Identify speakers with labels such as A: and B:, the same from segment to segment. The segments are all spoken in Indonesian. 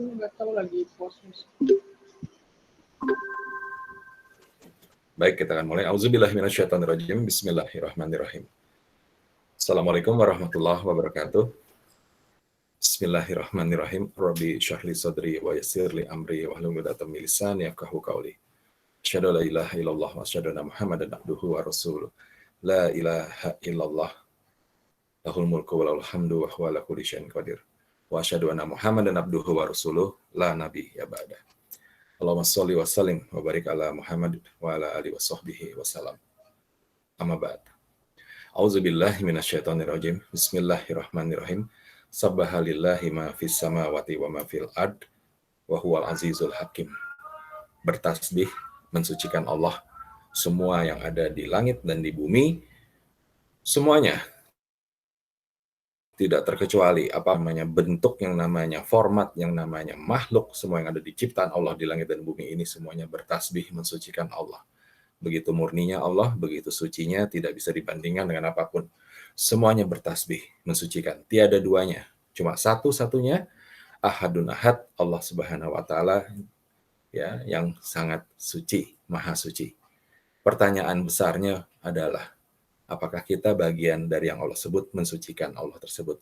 A: nggak tahu lagi post.
B: Baik, kita akan mulai. Auzubillahi minasyaitonirrajim. Bismillahirrahmanirrahim. Assalamualaikum warahmatullahi wabarakatuh. Bismillahirrahmanirrahim. Rabbi syahli sadri wa yassirli amri wa hlul 'uqdatam min lisani yafqahu qawli. Asyhadu an la ilaha illallah wa asyhadu anna Muhammadan abduhu wa rasuluh. La ilaha illallah. Lahul mulku wa lahul hamdu wa huwa ala kulli syai'in qadir. Wa asyhadu anna Muhammadan abduhu wa rasuluh. La nabiyya ba'da. Allahumma sholli wa sallim wa barik ala Muhammad wa ala alihi wa sahbihi wa salam. Amma ba'd. Auzubillahi minasyaitonirrajim. Bismillahirrahmanirrahim. Sabbahalillahi ma fis samawati wa ma fil ard wa huwal azizul hakim. Bertasbih, mensucikan Allah, semua yang ada di langit dan di bumi, semuanya tidak terkecuali apa namanya bentuk, yang namanya format, yang namanya makhluk, semua yang ada di ciptaan Allah di langit dan bumi ini semuanya bertasbih mensucikan Allah. Begitu murninya Allah, begitu sucinya, tidak bisa dibandingkan dengan apapun. Semuanya bertasbih mensucikan, tiada duanya, cuma satu-satunya ahadun ahad, Allah Subhanahu wa taala, ya, yang sangat suci, maha suci. Pertanyaan besarnya adalah, apakah kita bagian dari yang Allah sebut mensucikan Allah tersebut?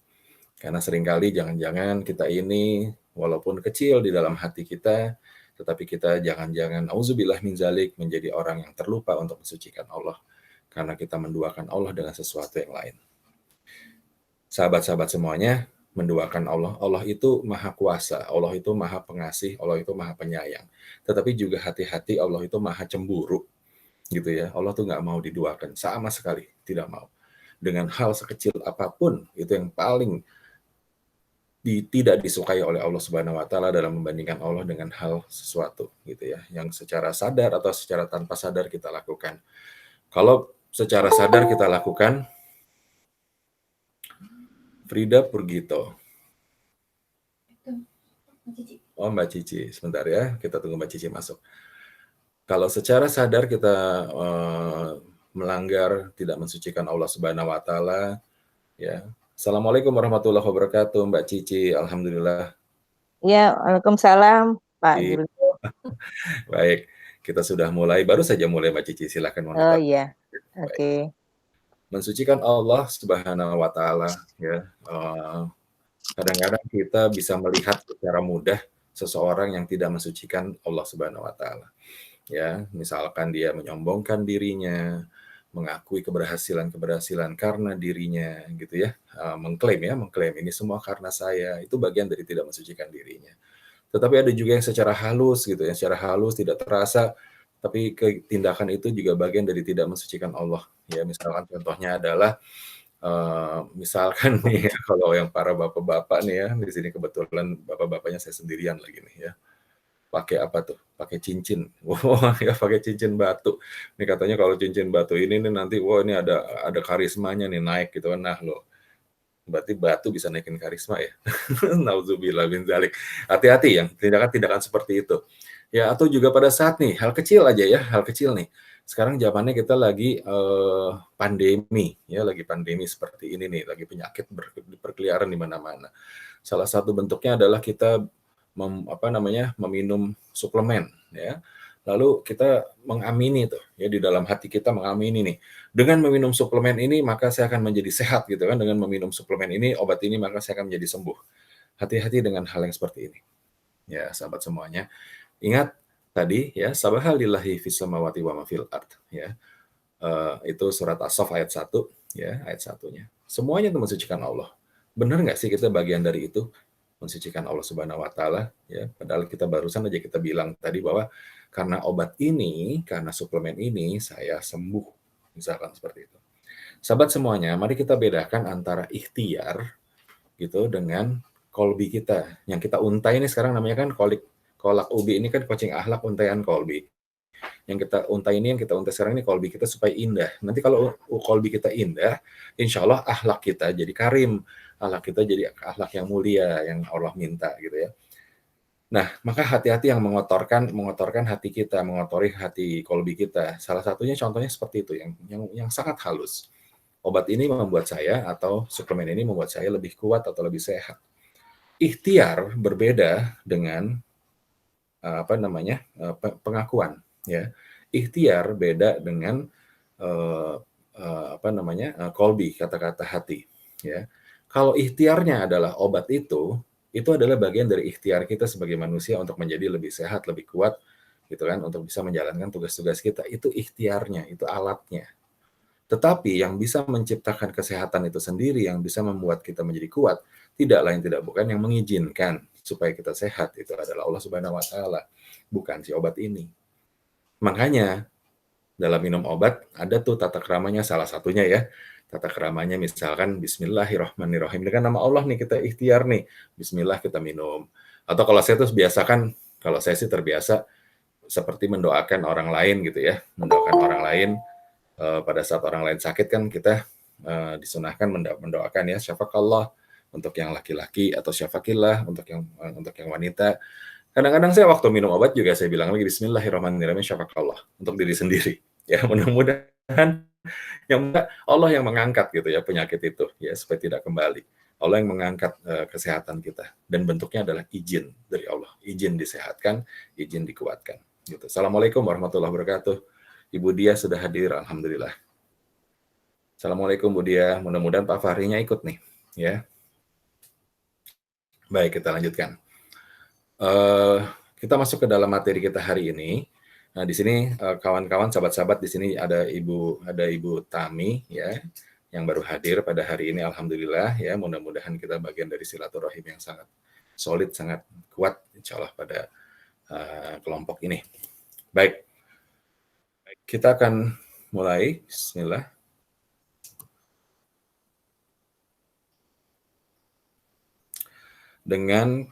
B: Karena seringkali jangan-jangan kita ini walaupun kecil di dalam hati kita, tetapi kita jangan-jangan auzubillah min zalik menjadi orang yang terlupa untuk mensucikan Allah karena kita menduakan Allah dengan sesuatu yang lain. Sahabat-sahabat semuanya, menduakan Allah, Allah itu maha kuasa, Allah itu maha pengasih, Allah itu maha penyayang. Tetapi juga hati-hati Allah itu maha cemburu. Gitu ya, Allah tuh nggak mau diduakan sama sekali, tidak mau. Dengan hal sekecil apapun, itu yang paling tidak disukai oleh Allah Subhanahu wa taala dalam membandingkan Allah dengan hal sesuatu gitu ya, yang secara sadar atau secara tanpa sadar kita lakukan. Kalau secara sadar kita lakukan, Frida Purgito. Oh, Mbak Cici, sebentar ya, kita tunggu Mbak Cici masuk. Kalau secara sadar kita melanggar, tidak mensucikan Allah Subhanahu wa taala, ya. Assalamualaikum warahmatullahi wabarakatuh, Mbak Cici. Alhamdulillah.
C: Ya, waalaikumsalam, Pak Julio.
B: Baik, kita sudah mulai, baru saja mulai Mbak Cici, silakan.
C: Oh iya, oke.
B: Mensucikan Allah Subhanahu wa taala, ya. Kadang-kadang kita bisa melihat secara mudah seseorang yang tidak mensucikan Allah Subhanahu wa taala. Ya, misalkan dia menyombongkan dirinya, mengakui keberhasilan karena dirinya gitu ya, mengklaim ini semua karena saya, itu bagian dari tidak mensucikan dirinya. Tetapi ada juga yang secara halus gitu ya, secara halus tidak terasa, tapi tindakan itu juga bagian dari tidak mensucikan Allah. Ya, misalkan contohnya adalah misalkan nih ya, kalau yang para bapak-bapak nih ya, di sini kebetulan bapak-bapaknya saya sendirian lagi nih ya. Pakai apa tuh? Pakai cincin. Wah, ya pakai cincin batu. Ini katanya kalau cincin batu ini nih nanti, wah ini ada karismanya nih naik gitu kan. Nah loh, berarti batu bisa naikin karisma ya. Nauzubillah min dzalik. Hati-hati yang tindakan-tindakan seperti itu. Ya, atau juga pada saat nih, hal kecil aja ya, hal kecil nih. Sekarang zamannya kita lagi pandemi, ya lagi pandemi seperti ini nih, lagi penyakit berkeliaran di mana-mana. Salah satu bentuknya adalah kita meminum suplemen ya. Lalu kita mengamini tuh ya, di dalam hati kita mengamini nih, dengan meminum suplemen ini maka saya akan menjadi sehat gitu kan, dengan meminum suplemen ini, obat ini maka saya akan menjadi sembuh. Hati-hati dengan hal yang seperti ini. Ya, sahabat semuanya. Ingat tadi ya, sabahalillahi fis samawati wa ma fil ard ya. Itu surat As-Saff ayat 1 ya, ayat 1-nya. Semuanya itu mensucikan Allah. Benar nggak sih kita bagian dari itu? Mensucikan Allah Subhanahu wa taala ya. Padahal kita barusan aja kita bilang tadi bahwa karena obat ini, karena suplemen ini saya sembuh. Misalkan seperti itu. Sahabat semuanya, mari kita bedakan antara ikhtiar gitu dengan kolbi kita. Yang kita untai ini sekarang namanya kan kolak ubi, ini kan kucing akhlak untaian kolbi. Yang kita untai ini, yang kita untai sekarang ini kolbi kita supaya indah. Nanti kalau kolbi kita indah, insya Allah akhlak kita jadi karim, akhlak kita jadi akhlak yang mulia, yang Allah minta gitu ya. Nah, maka hati-hati yang mengotorkan hati kita, mengotori hati kolbi kita. Salah satunya contohnya seperti itu, yang sangat halus. Obat ini membuat saya, atau suplemen ini membuat saya lebih kuat atau lebih sehat. ikhtiar berbeda dengan pengakuan, ya. Ikhtiar beda dengan kolbi, kata-kata hati, ya. Kalau ikhtiarnya adalah obat itu adalah bagian dari ikhtiar kita sebagai manusia untuk menjadi lebih sehat, lebih kuat, gitu kan, untuk bisa menjalankan tugas-tugas kita. Itu ikhtiarnya, itu alatnya. Tetapi yang bisa menciptakan kesehatan itu sendiri, yang bisa membuat kita menjadi kuat, tidak lain tidak bukan yang mengizinkan supaya kita sehat, itu adalah Allah Subhanahu wa Ta'ala, bukan si obat ini. Makanya dalam minum obat ada tuh tata keramanya, salah satunya ya. Tata keramanya misalkan Bismillahirrahmanirrahim. Ini kan nama Allah nih, kita ikhtiar nih. Bismillah kita minum. Atau kalau saya tuh biasakan, kalau saya sih terbiasa seperti mendoakan orang lain gitu ya. Mendoakan orang lain pada saat orang lain sakit kan kita disunahkan mendoakan ya syafakallah untuk yang laki-laki atau syafakillah untuk yang wanita. Kadang-kadang saya waktu minum obat juga saya bilang lagi Bismillahirrahmanirrahim syafakallah untuk diri sendiri. Ya mudah-mudahan Allah yang mengangkat gitu ya penyakit itu ya supaya tidak kembali. Allah yang mengangkat kesehatan kita dan bentuknya adalah izin dari Allah, izin disehatkan, izin dikuatkan. Gitu. Assalamualaikum warahmatullahi wabarakatuh. Ibu Dia sudah hadir, alhamdulillah. Assalamualaikum Bu Dia, mudah-mudahan Pak Fahrinya ikut nih, ya. Baik, kita lanjutkan. Kita masuk ke dalam materi kita hari ini. Nah, di sini kawan-kawan, sahabat-sahabat, di sini ada Ibu Tami, ya, yang baru hadir pada hari ini, alhamdulillah, ya. Mudah-mudahan kita bagian dari silaturahim yang sangat solid, sangat kuat, insya Allah pada kelompok ini. Baik. Kita akan mulai, bismillah. Dengan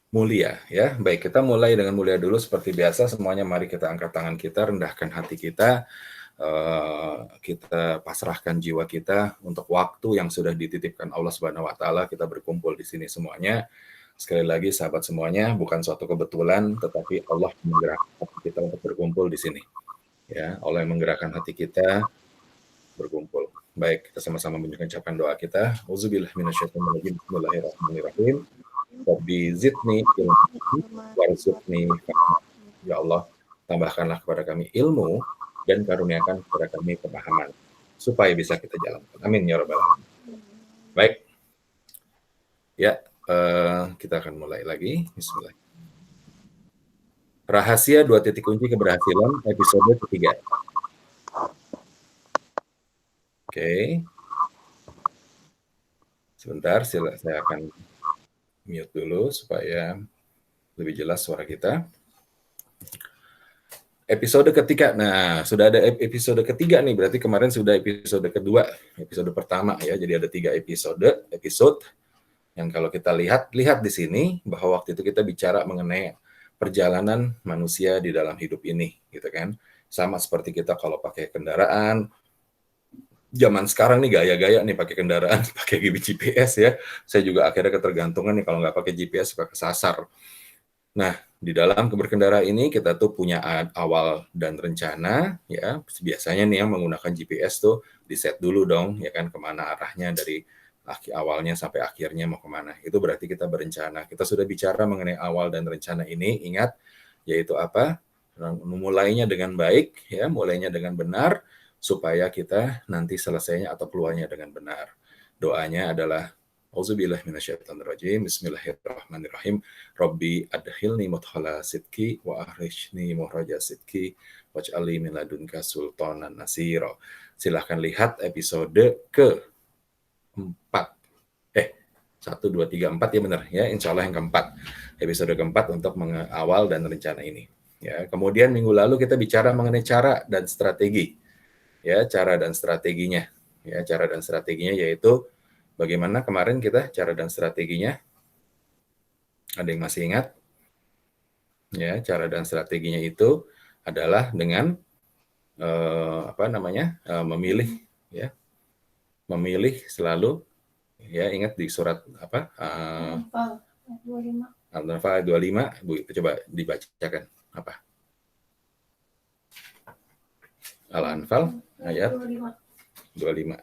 B: mulia, ya. Baik, kita mulai dengan mulia dulu seperti biasa. Semuanya mari kita angkat tangan kita, rendahkan hati kita, kita pasrahkan jiwa kita untuk waktu yang sudah dititipkan Allah Subhanahu wa Ta'ala. Kita berkumpul di sini semuanya. Sekali lagi sahabat semuanya, bukan suatu kebetulan, tetapi Allah menggerakkan hati kita untuk berkumpul di sini. Ya, Allah yang menggerakkan hati kita berkumpul. Baik, kita sama-sama mengucapkan doa kita. Auzubillahi minasyaitonir rajim. Bismillahirrahmanirrahim. Rabbi zidni ilmu warzuqni fahma. Ya Allah, tambahkanlah kepada kami ilmu dan karuniakan kepada kami pemahaman supaya bisa kita jalankan. Amin ya rabbal alamin. Baik. Ya, kita akan mulai lagi. Bismillah. Rahasia 2 titik kunci keberhasilan episode ketiga. Oke. Sebentar, saya akan mute dulu supaya lebih jelas suara kita. Episode ketiga, nah sudah ada episode ketiga nih, berarti kemarin sudah episode kedua, episode pertama ya, jadi ada 3 episode yang kalau kita lihat di sini bahwa waktu itu kita bicara mengenai perjalanan manusia di dalam hidup ini, gitu kan. Sama seperti kita kalau pakai kendaraan, zaman sekarang nih gaya-gaya nih pakai kendaraan, pakai GPS ya. Saya juga akhirnya ketergantungan nih kalau nggak pakai GPS suka kesasar. Nah, di dalam berkendara ini kita tuh punya awal dan rencana ya. Biasanya nih yang menggunakan GPS tuh di-set dulu dong ya kan kemana arahnya dari awalnya sampai akhirnya mau kemana. Itu berarti kita berencana. Kita sudah bicara mengenai awal dan rencana ini, ingat yaitu apa? Memulainya dengan baik ya, mulainya dengan benar supaya kita nanti selesainya atau keluarnya dengan benar. Doanya adalah Auzubillahi minasyaitonirrajim. Bismillahirrahmanirrahim. Rabbi adkhilni mudkhala sidqi wa akhrijni mukhraja sidqi waj'alni min ladunka sultanan nasira. Silahkan lihat episode ke-4. 1, 2, 3, 4 ya benar ya. Insya Allah yang keempat. Episode keempat untuk mengawal dan rencana ini. Ya, kemudian minggu lalu kita bicara mengenai cara dan strategi. Ya, cara dan strateginya. Ya, cara dan strateginya yaitu bagaimana kemarin kita cara dan strateginya? Ada yang masih ingat? Ya, cara dan strateginya itu adalah dengan memilih ya. Memilih selalu ya, ingat di surat apa? Al-Anfal 25, Bu, coba dibacakan apa? Al-Anfal ayat 25.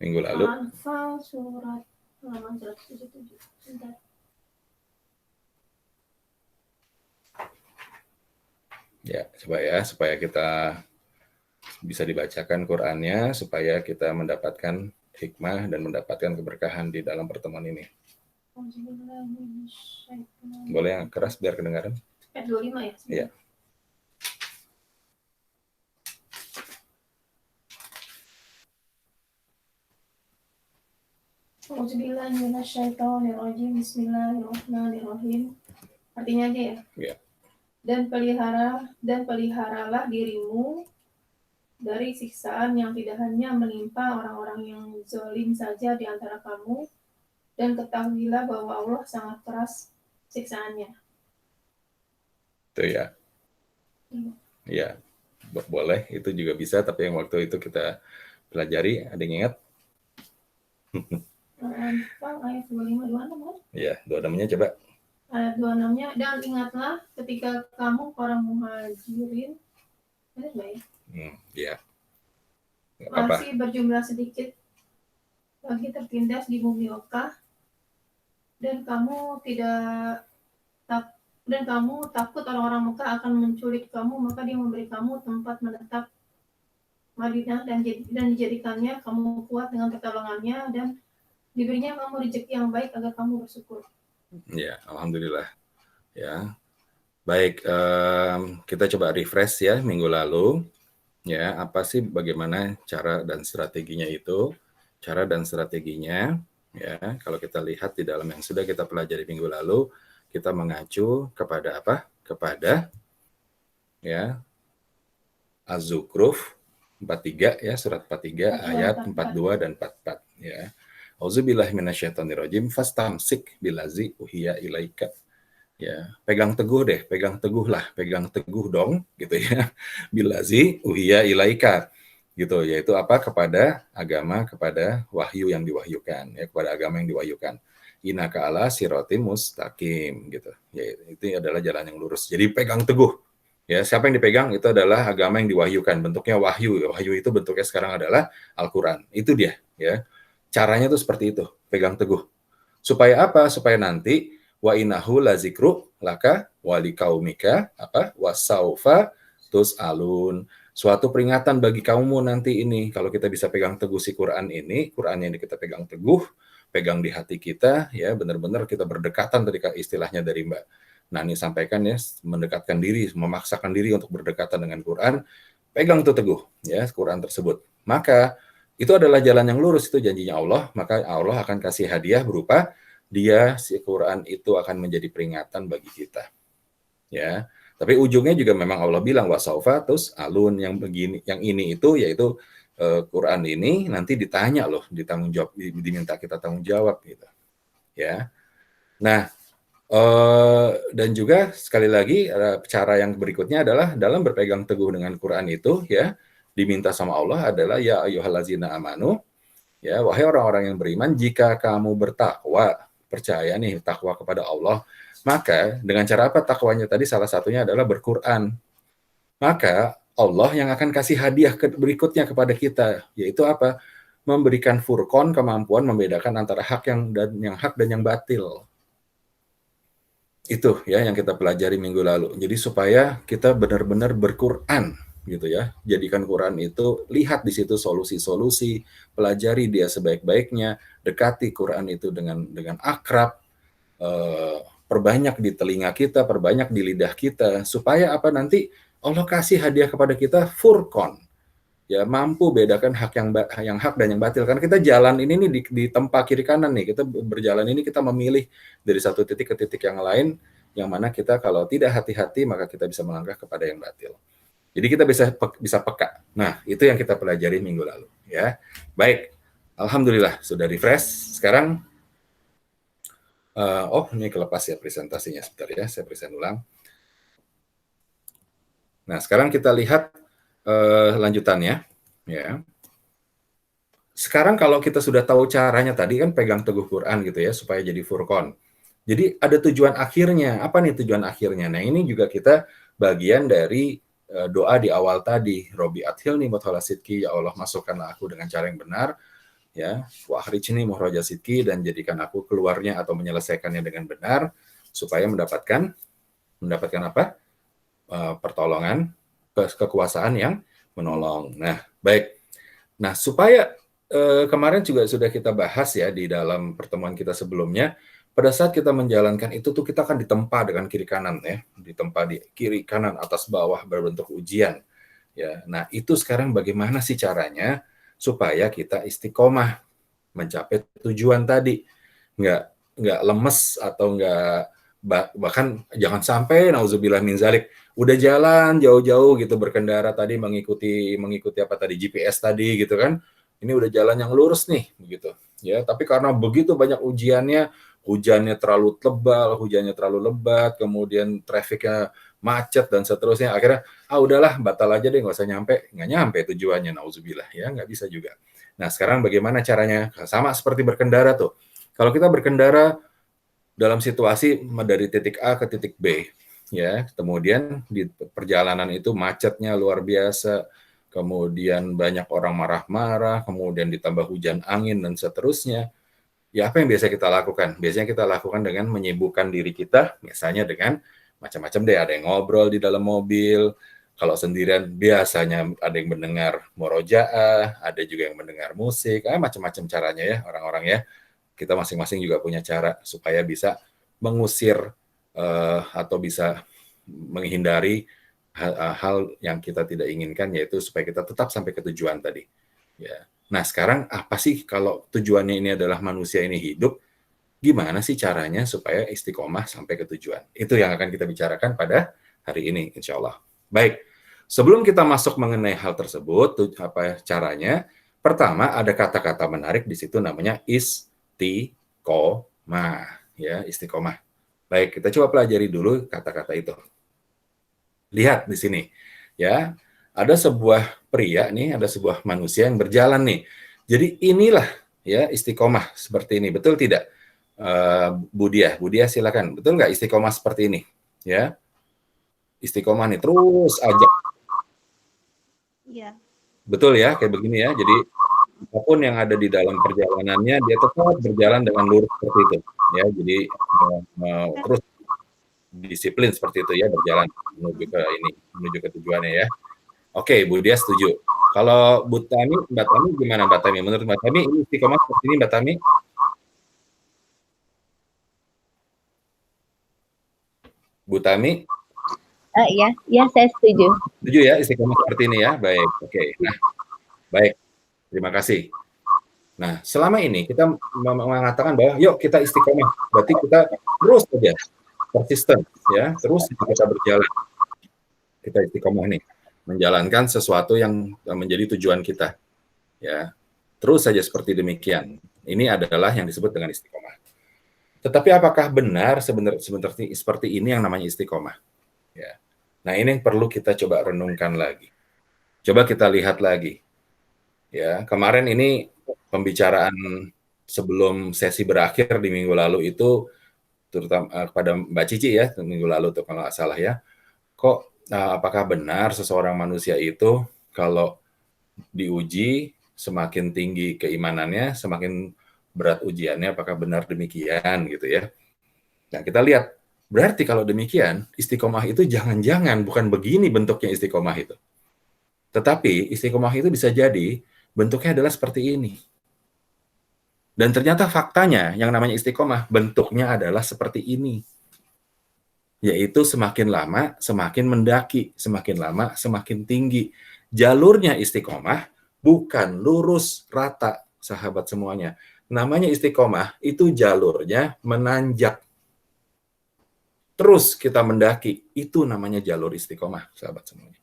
B: minggu lalu?
A: Anfal surat halaman 177. Sebentar.
B: Ya, supaya kita bisa dibacakan Qur'annya, supaya kita mendapatkan hikmah dan mendapatkan keberkahan di dalam pertemuan ini. Boleh yang keras biar kedengaran?
A: 25 ya?
B: Iya.
A: Bismillahirrahmanirrahim. Artinya aja ya?
B: Iya.
A: Dan peliharalah dirimu dari siksaan yang tidak hanya menimpa orang-orang yang zalim saja di antara kamu, dan ketahuilah bahwa Allah sangat keras siksaannya.
B: Itu ya. Iya. Boleh, itu juga bisa, tapi yang waktu itu kita pelajari, ada yang ingat?
A: Ayat 25-26 kan?
B: Iya, 26-nya coba.
A: Ayat 26-nya, dan ingatlah ketika kamu para muhajirin, benar nggak ya?
B: Iya. Nggak apa-apa.
A: Masih berjumlah sedikit lagi tertindas di bumi Mekah, dan kamu takut orang-orang Mekah akan menculik kamu, maka dia memberi kamu tempat menetap Madinah dan dijadikannya kamu kuat dengan pertolongannya, dan diberinya kamu rezeki yang baik agar kamu bersyukur.
B: Ya, alhamdulillah. Ya, baik. Kita coba refresh ya minggu lalu. Ya, apa sih bagaimana cara dan strateginya itu? Cara dan strateginya, ya, kalau kita lihat di dalam yang sudah kita pelajari minggu lalu, kita mengacu kepada apa? Kepada ya Az-Zukhruf 43 ya, surat 43 ayat 42 dan 44 ya. Auzubillahi minasyaitonirrajim, fastamsik bilazi uhiya ilaika. Ya, pegang teguh dong gitu ya. Bilazi uhiya ilaika. Gitu, yaitu apa? Kepada agama, kepada wahyu yang diwahyukan, ya, kepada agama yang diwahyukan. Innaka ala siratim mustaqim gitu. Ya, itu adalah jalan yang lurus. Jadi pegang teguh. Ya, siapa yang dipegang itu adalah agama yang diwahyukan, bentuknya wahyu. Wahyu itu bentuknya sekarang adalah Al-Qur'an. Itu dia, ya. Caranya tuh seperti itu, pegang teguh. Supaya apa? Supaya nanti wa innahu lazikru laka walikaumika apa? Wasaufa tus'alun. Suatu peringatan bagi kaummu nanti ini. Kalau kita bisa pegang teguh si Quran ini, Quran yang kita pegang teguh, pegang di hati kita, ya benar-benar kita berdekatan tadi istilahnya dari Mbak Nani sampaikan ya, mendekatkan diri, memaksakan diri untuk berdekatan dengan Quran, pegang itu teguh ya Quran tersebut. Maka itu adalah jalan yang lurus, itu janjinya Allah, maka Allah akan kasih hadiah berupa dia si Quran itu akan menjadi peringatan bagi kita. Ya. Tapi ujungnya juga memang Allah bilang wasaufa tus alun yang begini, yang ini itu yaitu Quran ini nanti ditanya loh, ditanggung jawab, diminta kita tanggung jawab gitu. Ya. Nah, dan juga sekali lagi cara yang berikutnya adalah dalam berpegang teguh dengan Quran itu ya, diminta sama Allah adalah ya ayyuhallazina amanu, ya wahai orang-orang yang beriman, jika kamu bertakwa, percaya nih takwa kepada Allah, maka dengan cara apa takwanya tadi? Salah satunya adalah berquran. Maka Allah yang akan kasih hadiah berikutnya kepada kita, yaitu apa? Memberikan furqan, kemampuan membedakan antara hak dan yang batil. Itu ya yang kita pelajari minggu lalu. Jadi supaya kita benar-benar berquran gitu ya. Jadikan Quran itu, lihat di situ solusi-solusi, pelajari dia sebaik-baiknya, dekati Quran itu dengan akrab, perbanyak di telinga kita, perbanyak di lidah kita, supaya apa nanti Allah kasih hadiah kepada kita furqan. Ya, mampu bedakan yang hak dan yang batil. Karena kita jalan ini nih di tempat kiri kanan nih, kita berjalan ini kita memilih dari satu titik ke titik yang lain, yang mana kita kalau tidak hati-hati maka kita bisa melangkah kepada yang batil. Jadi kita bisa peka. Nah, itu yang kita pelajari minggu lalu ya. Baik. Alhamdulillah sudah refresh. Sekarang ini kelepas ya presentasinya, sebentar ya, saya present ulang. Nah, sekarang kita lihat lanjutannya ya. Sekarang kalau kita sudah tahu caranya tadi kan pegang teguh Quran gitu ya supaya jadi furqan. Jadi ada tujuan akhirnya. Apa nih tujuan akhirnya? Nah, ini juga kita bagian dari doa di awal tadi. Robi athilni muthala sidki, ya Allah masukkanlah aku dengan cara yang benar. ya, wa akhrijni mukhraja sidqi, dan jadikan aku keluarnya atau menyelesaikannya dengan benar supaya mendapatkan apa? Pertolongan, kekuasaan yang menolong. Nah, baik. Nah, supaya kemarin juga sudah kita bahas ya di dalam pertemuan kita sebelumnya, pada saat kita menjalankan itu tuh kita akan ditempa dengan kiri kanan ya, ditempa di kiri kanan atas bawah berbentuk ujian ya. Nah, itu sekarang bagaimana sih caranya supaya kita istiqomah mencapai tujuan tadi, nggak lemes atau nggak, bahkan jangan sampai nauzubillah min zalik udah jalan jauh-jauh gitu berkendara tadi mengikuti apa tadi GPS tadi gitu kan, ini udah jalan yang lurus nih begitu ya, tapi karena begitu banyak ujiannya, hujannya terlalu tebal, hujannya terlalu lebat, kemudian trafiknya macet dan seterusnya, akhirnya udahlah batal aja deh, nggak nyampe tujuannya, nauzubillah ya, nggak bisa juga. Nah, sekarang bagaimana caranya? Sama seperti berkendara tuh, kalau kita berkendara dalam situasi dari titik A ke titik B ya, kemudian di perjalanan itu macetnya luar biasa, kemudian banyak orang marah-marah, kemudian ditambah hujan angin dan seterusnya. Ya, apa yang biasa kita lakukan? Biasanya kita lakukan dengan menyibukkan diri kita, misalnya dengan macam-macam deh, ada yang ngobrol di dalam mobil, kalau sendirian biasanya ada yang mendengar murojaah, ada juga yang mendengar musik, macam-macam caranya ya orang-orang ya. Kita masing-masing juga punya cara supaya bisa mengusir atau bisa menghindari hal yang kita tidak inginkan, yaitu supaya kita tetap sampai ke tujuan tadi. Ya. Nah, sekarang apa sih kalau tujuannya ini adalah manusia ini hidup, gimana sih caranya supaya istiqomah sampai ke tujuan? Itu yang akan kita bicarakan pada hari ini, insya Allah. Baik, sebelum kita masuk mengenai hal tersebut, apa caranya? Pertama, ada kata-kata menarik di situ namanya istiqomah. Ya, istiqomah. Baik, kita coba pelajari dulu kata-kata itu. Lihat di sini, ya. Ada sebuah pria nih, ada sebuah manusia yang berjalan nih. Jadi inilah ya istiqomah seperti ini, betul tidak? Budia silakan. Betul nggak istiqomah seperti ini? Ya, istiqomah nih terus aja.
D: Iya.
B: Betul ya, kayak begini ya. Jadi apapun yang ada di dalam perjalanannya, dia tetap berjalan dengan lurus seperti itu. Ya, jadi terus disiplin seperti itu ya, berjalan menuju ke tujuannya ya. Oke, Bu Dia setuju. Kalau Mbak Tami gimana Mbak Tami? Menurut Mbak Tami ini istiqomah seperti ini Mbak Tami? Bu Tami?
D: Iya, saya setuju.
B: Setuju ya istiqomah seperti ini ya. Baik, oke. Nah, baik. Terima kasih. Nah, selama ini kita mengatakan bahwa yuk kita istiqomah. Berarti kita terus saja persisten ya, terus kita berjalan. Kita istiqomah nih, menjalankan sesuatu yang menjadi tujuan kita. Ya. Terus saja seperti demikian. Ini adalah yang disebut dengan istiqomah. Tetapi apakah benar seperti ini yang namanya istiqomah? Ya. Nah, ini yang perlu kita coba renungkan lagi. Coba kita lihat lagi. Ya, kemarin ini pembicaraan sebelum sesi berakhir di minggu lalu itu terutama kepada Mbak Cici ya, minggu lalu tuh kalau nggak salah ya. Apakah benar seseorang manusia itu kalau diuji semakin tinggi keimanannya, semakin berat ujiannya, apakah benar demikian gitu ya? Nah, kita lihat, berarti kalau demikian, istiqomah itu jangan-jangan bukan begini bentuknya istiqomah itu. Tetapi istiqomah itu bisa jadi bentuknya adalah seperti ini. Dan ternyata faktanya yang namanya istiqomah bentuknya adalah seperti ini. Yaitu semakin lama semakin mendaki, semakin lama semakin tinggi. Jalurnya istiqomah bukan lurus rata, sahabat semuanya. Namanya istiqomah itu jalurnya menanjak. Terus kita mendaki, itu namanya jalur istiqomah, sahabat semuanya.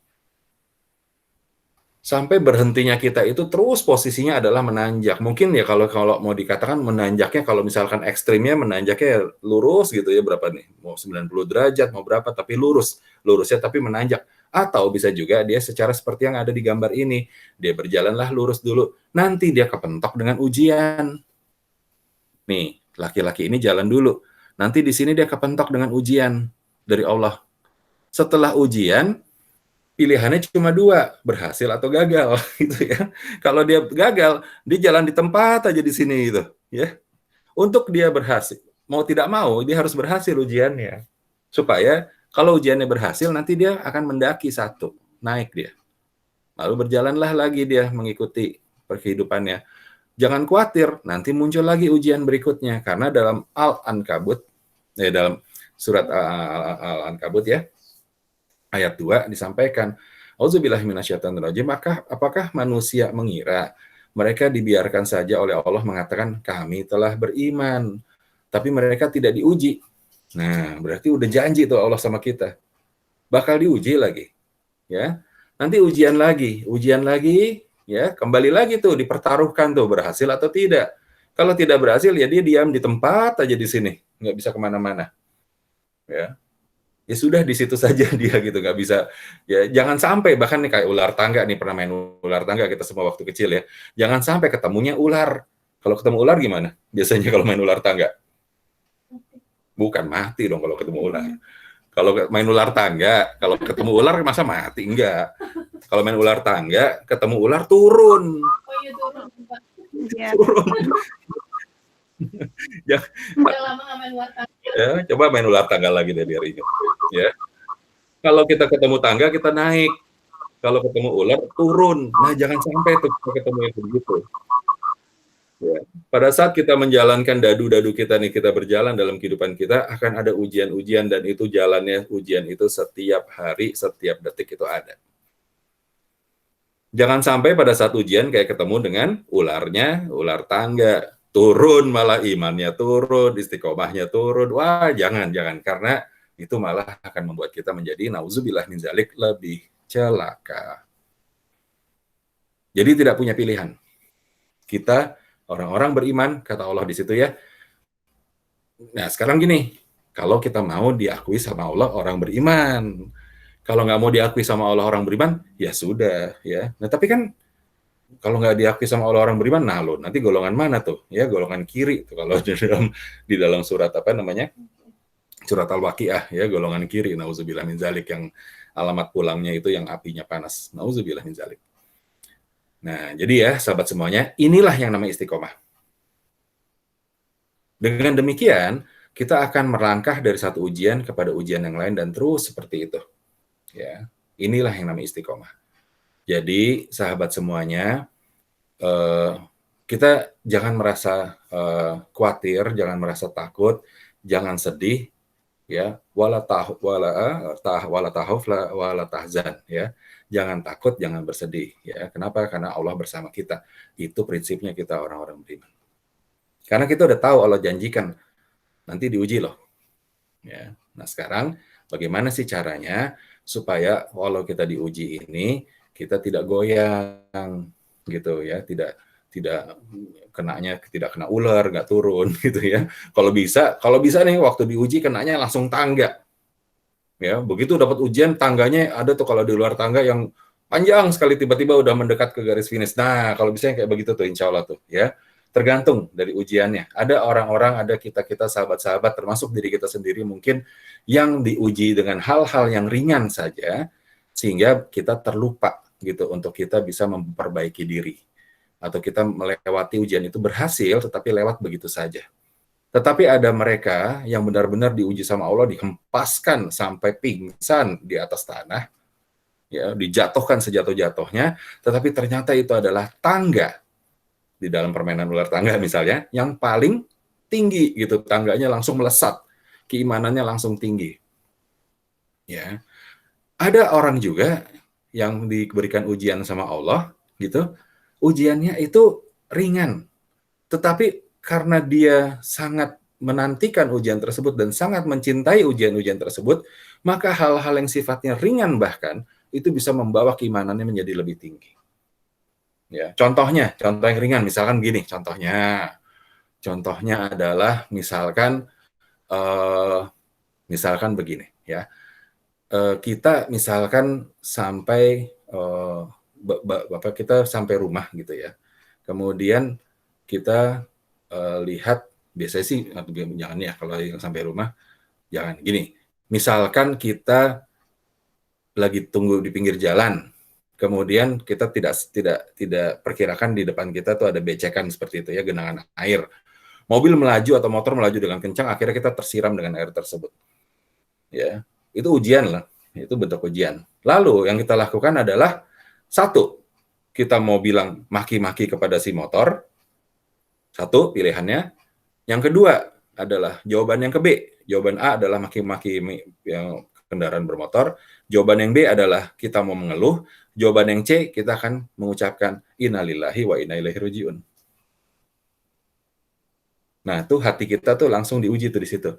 B: Sampai berhentinya kita itu terus posisinya adalah menanjak. Mungkin ya kalau mau dikatakan menanjaknya, kalau misalkan ekstrimnya menanjaknya lurus gitu ya, berapa nih? Mau 90 derajat, mau berapa, tapi lurusnya tapi menanjak. Atau bisa juga dia secara seperti yang ada di gambar ini, dia berjalanlah lurus dulu, nanti dia kepentok dengan ujian. Nih, laki-laki ini jalan dulu, nanti di sini dia kepentok dengan ujian dari Allah. Setelah ujian, pilihannya cuma dua, berhasil atau gagal, gitu ya. Kalau dia gagal, dia jalan di tempat aja di sini, gitu, ya. Untuk dia berhasil, mau tidak mau, dia harus berhasil ujiannya. Supaya kalau ujiannya berhasil, nanti dia akan mendaki satu, naik dia. Lalu berjalanlah lagi dia mengikuti kehidupannya. Jangan khawatir, nanti muncul lagi ujian berikutnya. Karena dalam Al-Ankabut, dalam surat Al-Ankabut ya, ayat 2 disampaikan, Auzubillahi minasyaitonirrajim, apakah manusia mengira mereka dibiarkan saja oleh Allah mengatakan kami telah beriman, tapi mereka tidak diuji. Nah, berarti udah janji tuh Allah sama kita. Bakal diuji lagi. Ya. Nanti ujian lagi, ya, kembali lagi tuh dipertaruhkan tuh berhasil atau tidak. Kalau tidak berhasil ya dia diam di tempat aja di sini, nggak bisa kemana-mana. Ya. Ya sudah di situ saja dia gitu, nggak bisa, ya jangan sampai, bahkan nih kayak ular tangga nih, pernah main ular tangga kita semua waktu kecil ya, jangan sampai ketemunya ular. Kalau ketemu ular gimana biasanya kalau main ular tangga? Bukan mati dong kalau ketemu ular. Kalau main ular tangga, kalau ketemu ular masa mati? Enggak. Kalau main ular tangga, ketemu ular turun.
A: Oh iya, turun.
D: Iya.
B: Turun. Ya,
A: Udah lama nggak main ular tangga.
B: ya, coba main ular tangga lagi deh biar ingat. Ya. Kalau kita ketemu tangga, kita naik. Kalau ketemu ular, turun. Nah, jangan sampai tuh kita ketemu yang begitu. Ya. Pada saat kita menjalankan dadu-dadu kita nih, kita berjalan dalam kehidupan kita, akan ada ujian-ujian, dan itu jalannya ujian itu setiap hari, setiap detik itu ada. Jangan sampai pada saat ujian kayak ketemu dengan ularnya, ular tangga, turun malah imannya turun, istiqomahnya turun. Wah, jangan, karena itu malah akan membuat kita menjadi nauzubillah min zalik lebih celaka. Jadi tidak punya pilihan. Kita orang-orang beriman, kata Allah di situ ya. Nah, sekarang gini, kalau kita mau diakui sama Allah orang beriman, kalau nggak mau diakui sama Allah orang beriman, ya sudah, ya. Nah, tapi kan kalau nggak diakui sama Allah orang beriman, nah lo nanti golongan mana tuh? Ya, golongan kiri tuh kalau di dalam surat apa namanya? Surat Al-Waqiah ya, golongan kiri, nauzubillah min zalik, yang alamat pulangnya itu yang apinya panas. Nauzubillah min zalik. Nah, jadi ya sahabat semuanya, inilah yang namanya istiqomah. Dengan demikian, kita akan melangkah dari satu ujian kepada ujian yang lain dan terus seperti itu. Ya, inilah yang namanya istiqomah. Jadi, sahabat semuanya, kita jangan merasa khawatir, jangan merasa takut, jangan sedih, ya, wala tahzan, ya. Jangan takut, jangan bersedih, ya. Kenapa? Karena Allah bersama kita. Itu prinsipnya kita orang-orang beriman. Karena kita udah tahu Allah janjikan nanti diuji loh. Ya. Nah, sekarang bagaimana sih caranya supaya walau kita diuji ini kita tidak goyang gitu ya, tidak kena ular, nggak turun gitu ya. Kalau bisa nih waktu diuji kenanya langsung tangga. Ya, begitu dapat ujian tangganya ada tuh kalau di luar tangga yang panjang sekali tiba-tiba udah mendekat ke garis finish. Nah, kalau bisa kayak begitu tuh insya Allah tuh ya. Tergantung dari ujiannya. Ada orang-orang, ada kita-kita sahabat-sahabat termasuk diri kita sendiri mungkin yang diuji dengan hal-hal yang ringan saja sehingga kita terlupa gitu untuk kita bisa memperbaiki diri. Atau kita melewati ujian itu berhasil tetapi lewat begitu saja. Tetapi ada mereka yang benar-benar diuji sama Allah, dihempaskan sampai pingsan di atas tanah, ya, dijatuhkan sejatuh-jatuhnya, tetapi ternyata itu adalah tangga di dalam permainan ular tangga misalnya, yang paling tinggi gitu, tangganya langsung melesat, keimanannya langsung tinggi. Ya, ada orang juga yang diberikan ujian sama Allah, gitu, ujiannya itu ringan, tetapi karena dia sangat menantikan ujian tersebut dan sangat mencintai ujian-ujian tersebut, maka hal-hal yang sifatnya ringan bahkan itu bisa membawa keimanannya menjadi lebih tinggi. Ya, contoh yang ringan, misalkan gini, contohnya adalah misalkan begini, ya, kita misalkan sampai bapak kita sampai rumah gitu ya, kemudian kita lihat, biasanya sih jangan ya kalau yang sampai rumah, jangan gini. Misalkan kita lagi tunggu di pinggir jalan, kemudian kita tidak perkirakan di depan kita tuh ada becekan seperti itu ya, genangan air. Mobil melaju atau motor melaju dengan kencang, akhirnya kita tersiram dengan air tersebut. Ya, itu ujian lah, itu bentuk ujian. Lalu yang kita lakukan adalah satu, kita mau bilang maki-maki kepada si motor, satu pilihannya. Yang kedua adalah jawaban yang ke B. Jawaban A adalah maki-maki yang kendaraan bermotor. Jawaban yang B adalah kita mau mengeluh. Jawaban yang C, kita akan mengucapkan innalillahi wa inna ilaihi rajiun. Nah, tuh hati kita tuh langsung diuji tuh di situ.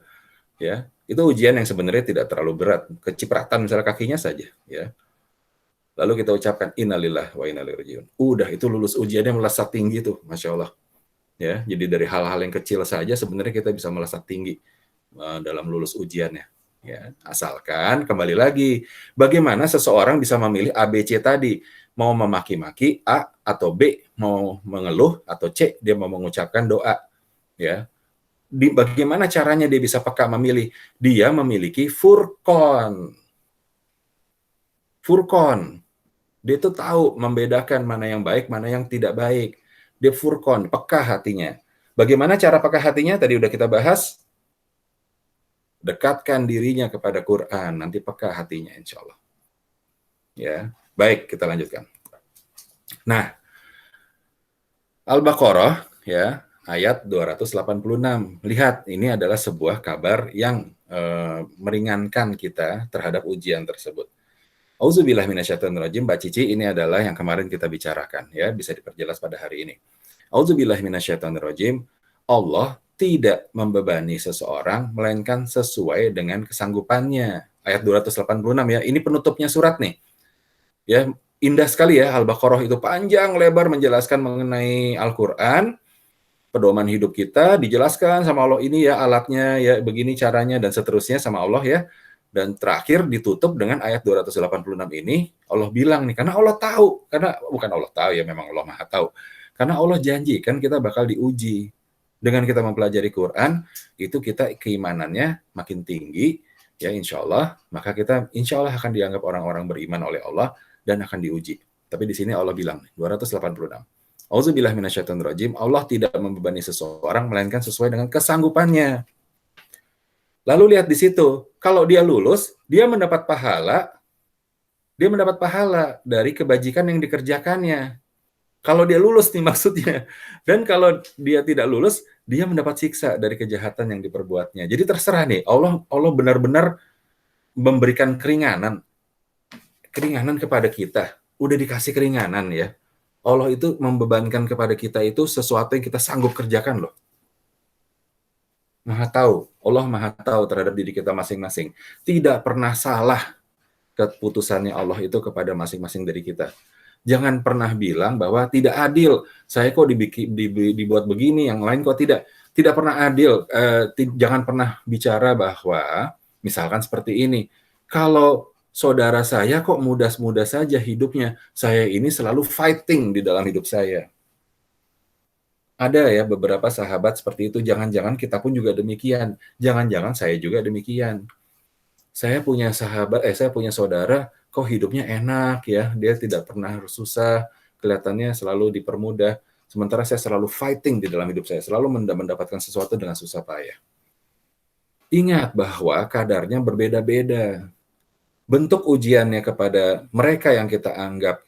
B: Ya, itu ujian yang sebenarnya tidak terlalu berat. Kecipratan misalnya kakinya saja, ya. Lalu kita ucapkan innalillahi wa inna ilaihi rajiun. Udah, itu lulus ujiannya melesat tinggi tuh, Masya Allah. Ya, jadi dari hal-hal yang kecil saja sebenarnya kita bisa melesat tinggi dalam lulus ujiannya. Ya, asalkan kembali lagi, bagaimana seseorang bisa memilih A, B, C tadi, mau memaki-maki A atau B, mau mengeluh atau C, dia mau mengucapkan doa. Ya, bagaimana caranya dia bisa peka memilih? Dia memiliki furqan. Furqan. Dia tuh tahu membedakan mana yang baik, mana yang tidak baik. Dia furqan, peka hatinya. Bagaimana cara peka hatinya? Tadi udah kita bahas. Dekatkan dirinya kepada Quran, nanti peka hatinya insya Allah. Ya, baik, kita lanjutkan. Nah, Al-Baqarah ya, ayat 286. Lihat, ini adalah sebuah kabar yang meringankan kita terhadap ujian tersebut. Auzubillah minasyaitonirrajim, Mbak Cici, ini adalah yang kemarin kita bicarakan ya, bisa diperjelas pada hari ini. Auzubillah minasyaitonirrajim, Allah tidak membebani seseorang melainkan sesuai dengan kesanggupannya. Ayat 286 ya. Ini penutupnya surat nih. Ya, indah sekali ya, Al-Baqarah itu panjang lebar menjelaskan mengenai Al-Qur'an, pedoman hidup kita dijelaskan sama Allah, ini ya alatnya ya, begini caranya dan seterusnya sama Allah ya. Dan terakhir ditutup dengan ayat 286 ini, Allah bilang nih, karena Allah tahu, karena bukan Allah tahu ya, memang Allah Maha tahu. Karena Allah janjikan kita bakal diuji. Dengan kita mempelajari Quran, itu kita keimanannya makin tinggi, ya insya Allah, maka kita insya Allah akan dianggap orang-orang beriman oleh Allah dan akan diuji. Tapi di sini Allah bilang, 286. Auzubillah minasyaitonirrajim, Allah tidak membebani seseorang melainkan sesuai dengan kesanggupannya. Lalu lihat di situ, kalau dia lulus, dia mendapat pahala dari kebajikan yang dikerjakannya. Kalau dia lulus nih maksudnya. Dan kalau dia tidak lulus, dia mendapat siksa dari kejahatan yang diperbuatnya. Jadi terserah nih, Allah benar-benar memberikan keringanan kepada kita. Udah dikasih keringanan ya. Allah itu membebankan kepada kita itu sesuatu yang kita sanggup kerjakan loh. Maha tahu, Allah Maha tahu terhadap diri kita masing-masing. Tidak pernah salah keputusannya Allah itu kepada masing-masing dari kita. Jangan pernah bilang bahwa tidak adil. Saya kok dibuat begini, yang lain kok tidak. Tidak pernah adil. Jangan pernah bicara bahwa, misalkan seperti ini, kalau saudara saya kok mudah-mudah saja hidupnya, saya ini selalu fighting di dalam hidup saya. Ada ya beberapa sahabat seperti itu. Jangan-jangan kita pun juga demikian. Jangan-jangan saya juga demikian. Saya punya saudara, kok hidupnya enak ya, dia tidak pernah susah, kelihatannya selalu dipermudah, sementara saya selalu fighting di dalam hidup saya, selalu mendapatkan sesuatu dengan susah payah. Ingat bahwa kadarnya berbeda-beda. Bentuk ujiannya kepada mereka yang kita anggap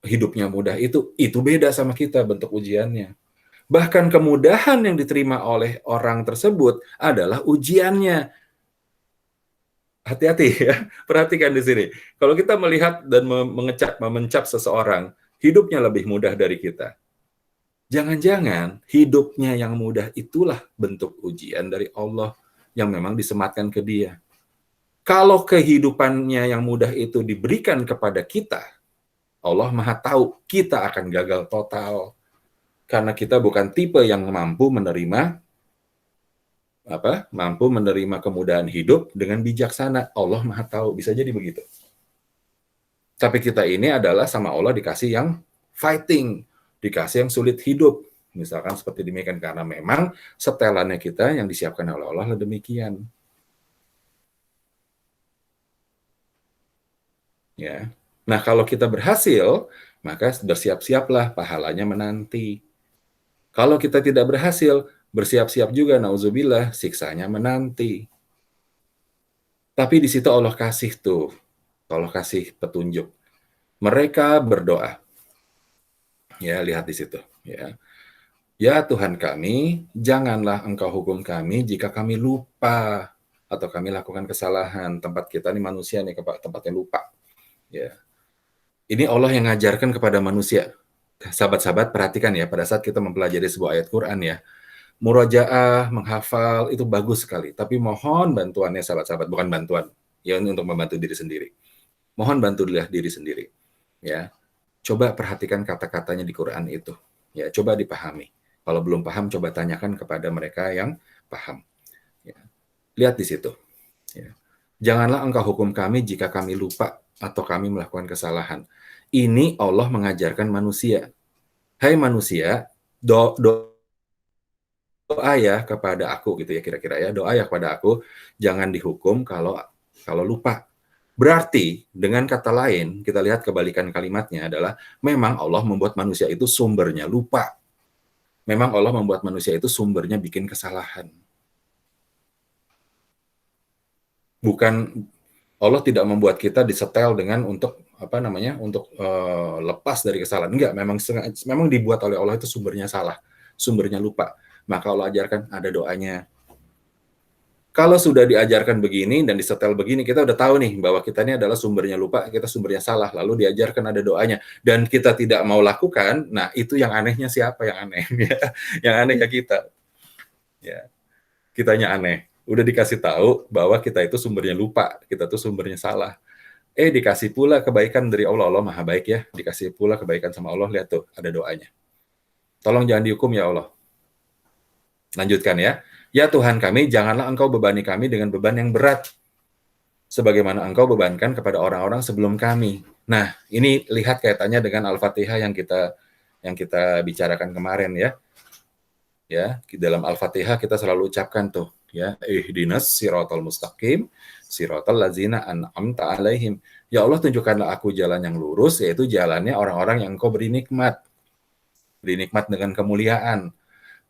B: hidupnya mudah itu beda sama kita bentuk ujiannya. Bahkan kemudahan yang diterima oleh orang tersebut adalah ujiannya. Hati-hati ya, perhatikan di sini. Kalau kita melihat dan memencap seseorang, hidupnya lebih mudah dari kita. Jangan-jangan hidupnya yang mudah itulah bentuk ujian dari Allah yang memang disematkan ke dia. Kalau kehidupannya yang mudah itu diberikan kepada kita, Allah Maha tahu kita akan gagal total. Karena kita bukan tipe yang mampu menerima kemudahan hidup dengan bijaksana. Allah Maha tahu, bisa jadi begitu. Tapi kita ini adalah sama Allah dikasih yang fighting, dikasih yang sulit hidup. Misalkan seperti demikian, karena memang setelannya kita yang disiapkan oleh Allah demikian. Ya. Nah, kalau kita berhasil, maka bersiap-siaplah pahalanya menanti. Kalau kita tidak berhasil, bersiap-siap juga nauzubillah siksanya menanti. Tapi di situ Allah kasih tuh, Allah kasih petunjuk. Mereka berdoa. Ya, lihat di situ, ya. Ya Tuhan kami, janganlah Engkau hukum kami jika kami lupa atau kami lakukan kesalahan. Tempat kita nih manusia nih, tempatnya lupa. Ya. Ini Allah yang ngajarkan kepada manusia. Sahabat-sahabat, perhatikan ya, pada saat kita mempelajari sebuah ayat Quran ya, murojaah, menghafal, itu bagus sekali. Tapi mohon bantuannya sahabat-sahabat, bukan bantuan. Ya, ini untuk membantu diri sendiri. Mohon bantulah diri sendiri. Ya, coba perhatikan kata-katanya di Quran itu. Ya, coba dipahami. Kalau belum paham, coba tanyakan kepada mereka yang paham. Ya. Lihat di situ. Ya. Janganlah engkau hukum kami jika kami lupa atau kami melakukan kesalahan. Ini Allah mengajarkan manusia. Hai manusia, doa ya kepada aku gitu ya kira-kira ya. Doa ya kepada aku, jangan dihukum kalau lupa. Berarti dengan kata lain, kita lihat kebalikan kalimatnya adalah memang Allah membuat manusia itu sumbernya lupa. Memang Allah membuat manusia itu sumbernya bikin kesalahan. Bukan Allah tidak membuat kita disetel dengan untuk untuk lepas dari kesalahan. Enggak, memang dibuat oleh Allah itu sumbernya salah, sumbernya lupa. Maka Allah ajarkan ada doanya. Kalau sudah diajarkan begini dan disetel begini, kita udah tahu nih bahwa kita ini adalah sumbernya lupa, kita sumbernya salah, lalu diajarkan ada doanya, dan kita tidak mau lakukan, nah itu yang anehnya siapa yang aneh? Yang aneh ya kita. Ya, kitanya aneh. Udah dikasih tahu bahwa kita itu sumbernya lupa, kita tuh sumbernya salah. Dikasih pula kebaikan dari Allah, Allah maha baik ya, dikasih pula kebaikan sama Allah, lihat tuh, ada doanya. Tolong jangan dihukum ya Allah. Lanjutkan ya. Ya Tuhan kami, janganlah Engkau bebani kami dengan beban yang berat, sebagaimana Engkau bebankan kepada orang-orang sebelum kami. Nah, ini lihat kaitannya dengan Al-Fatihah yang kita bicarakan kemarin ya. Ya, di dalam Al-Fatihah kita selalu ucapkan tuh, ya, ihdinas siratal mustaqim, siratal ladzina an'amta alaihim. Ya Allah, tunjukkanlah aku jalan yang lurus, yaitu jalannya orang-orang yang Engkau beri nikmat. Beri nikmat dengan kemuliaan.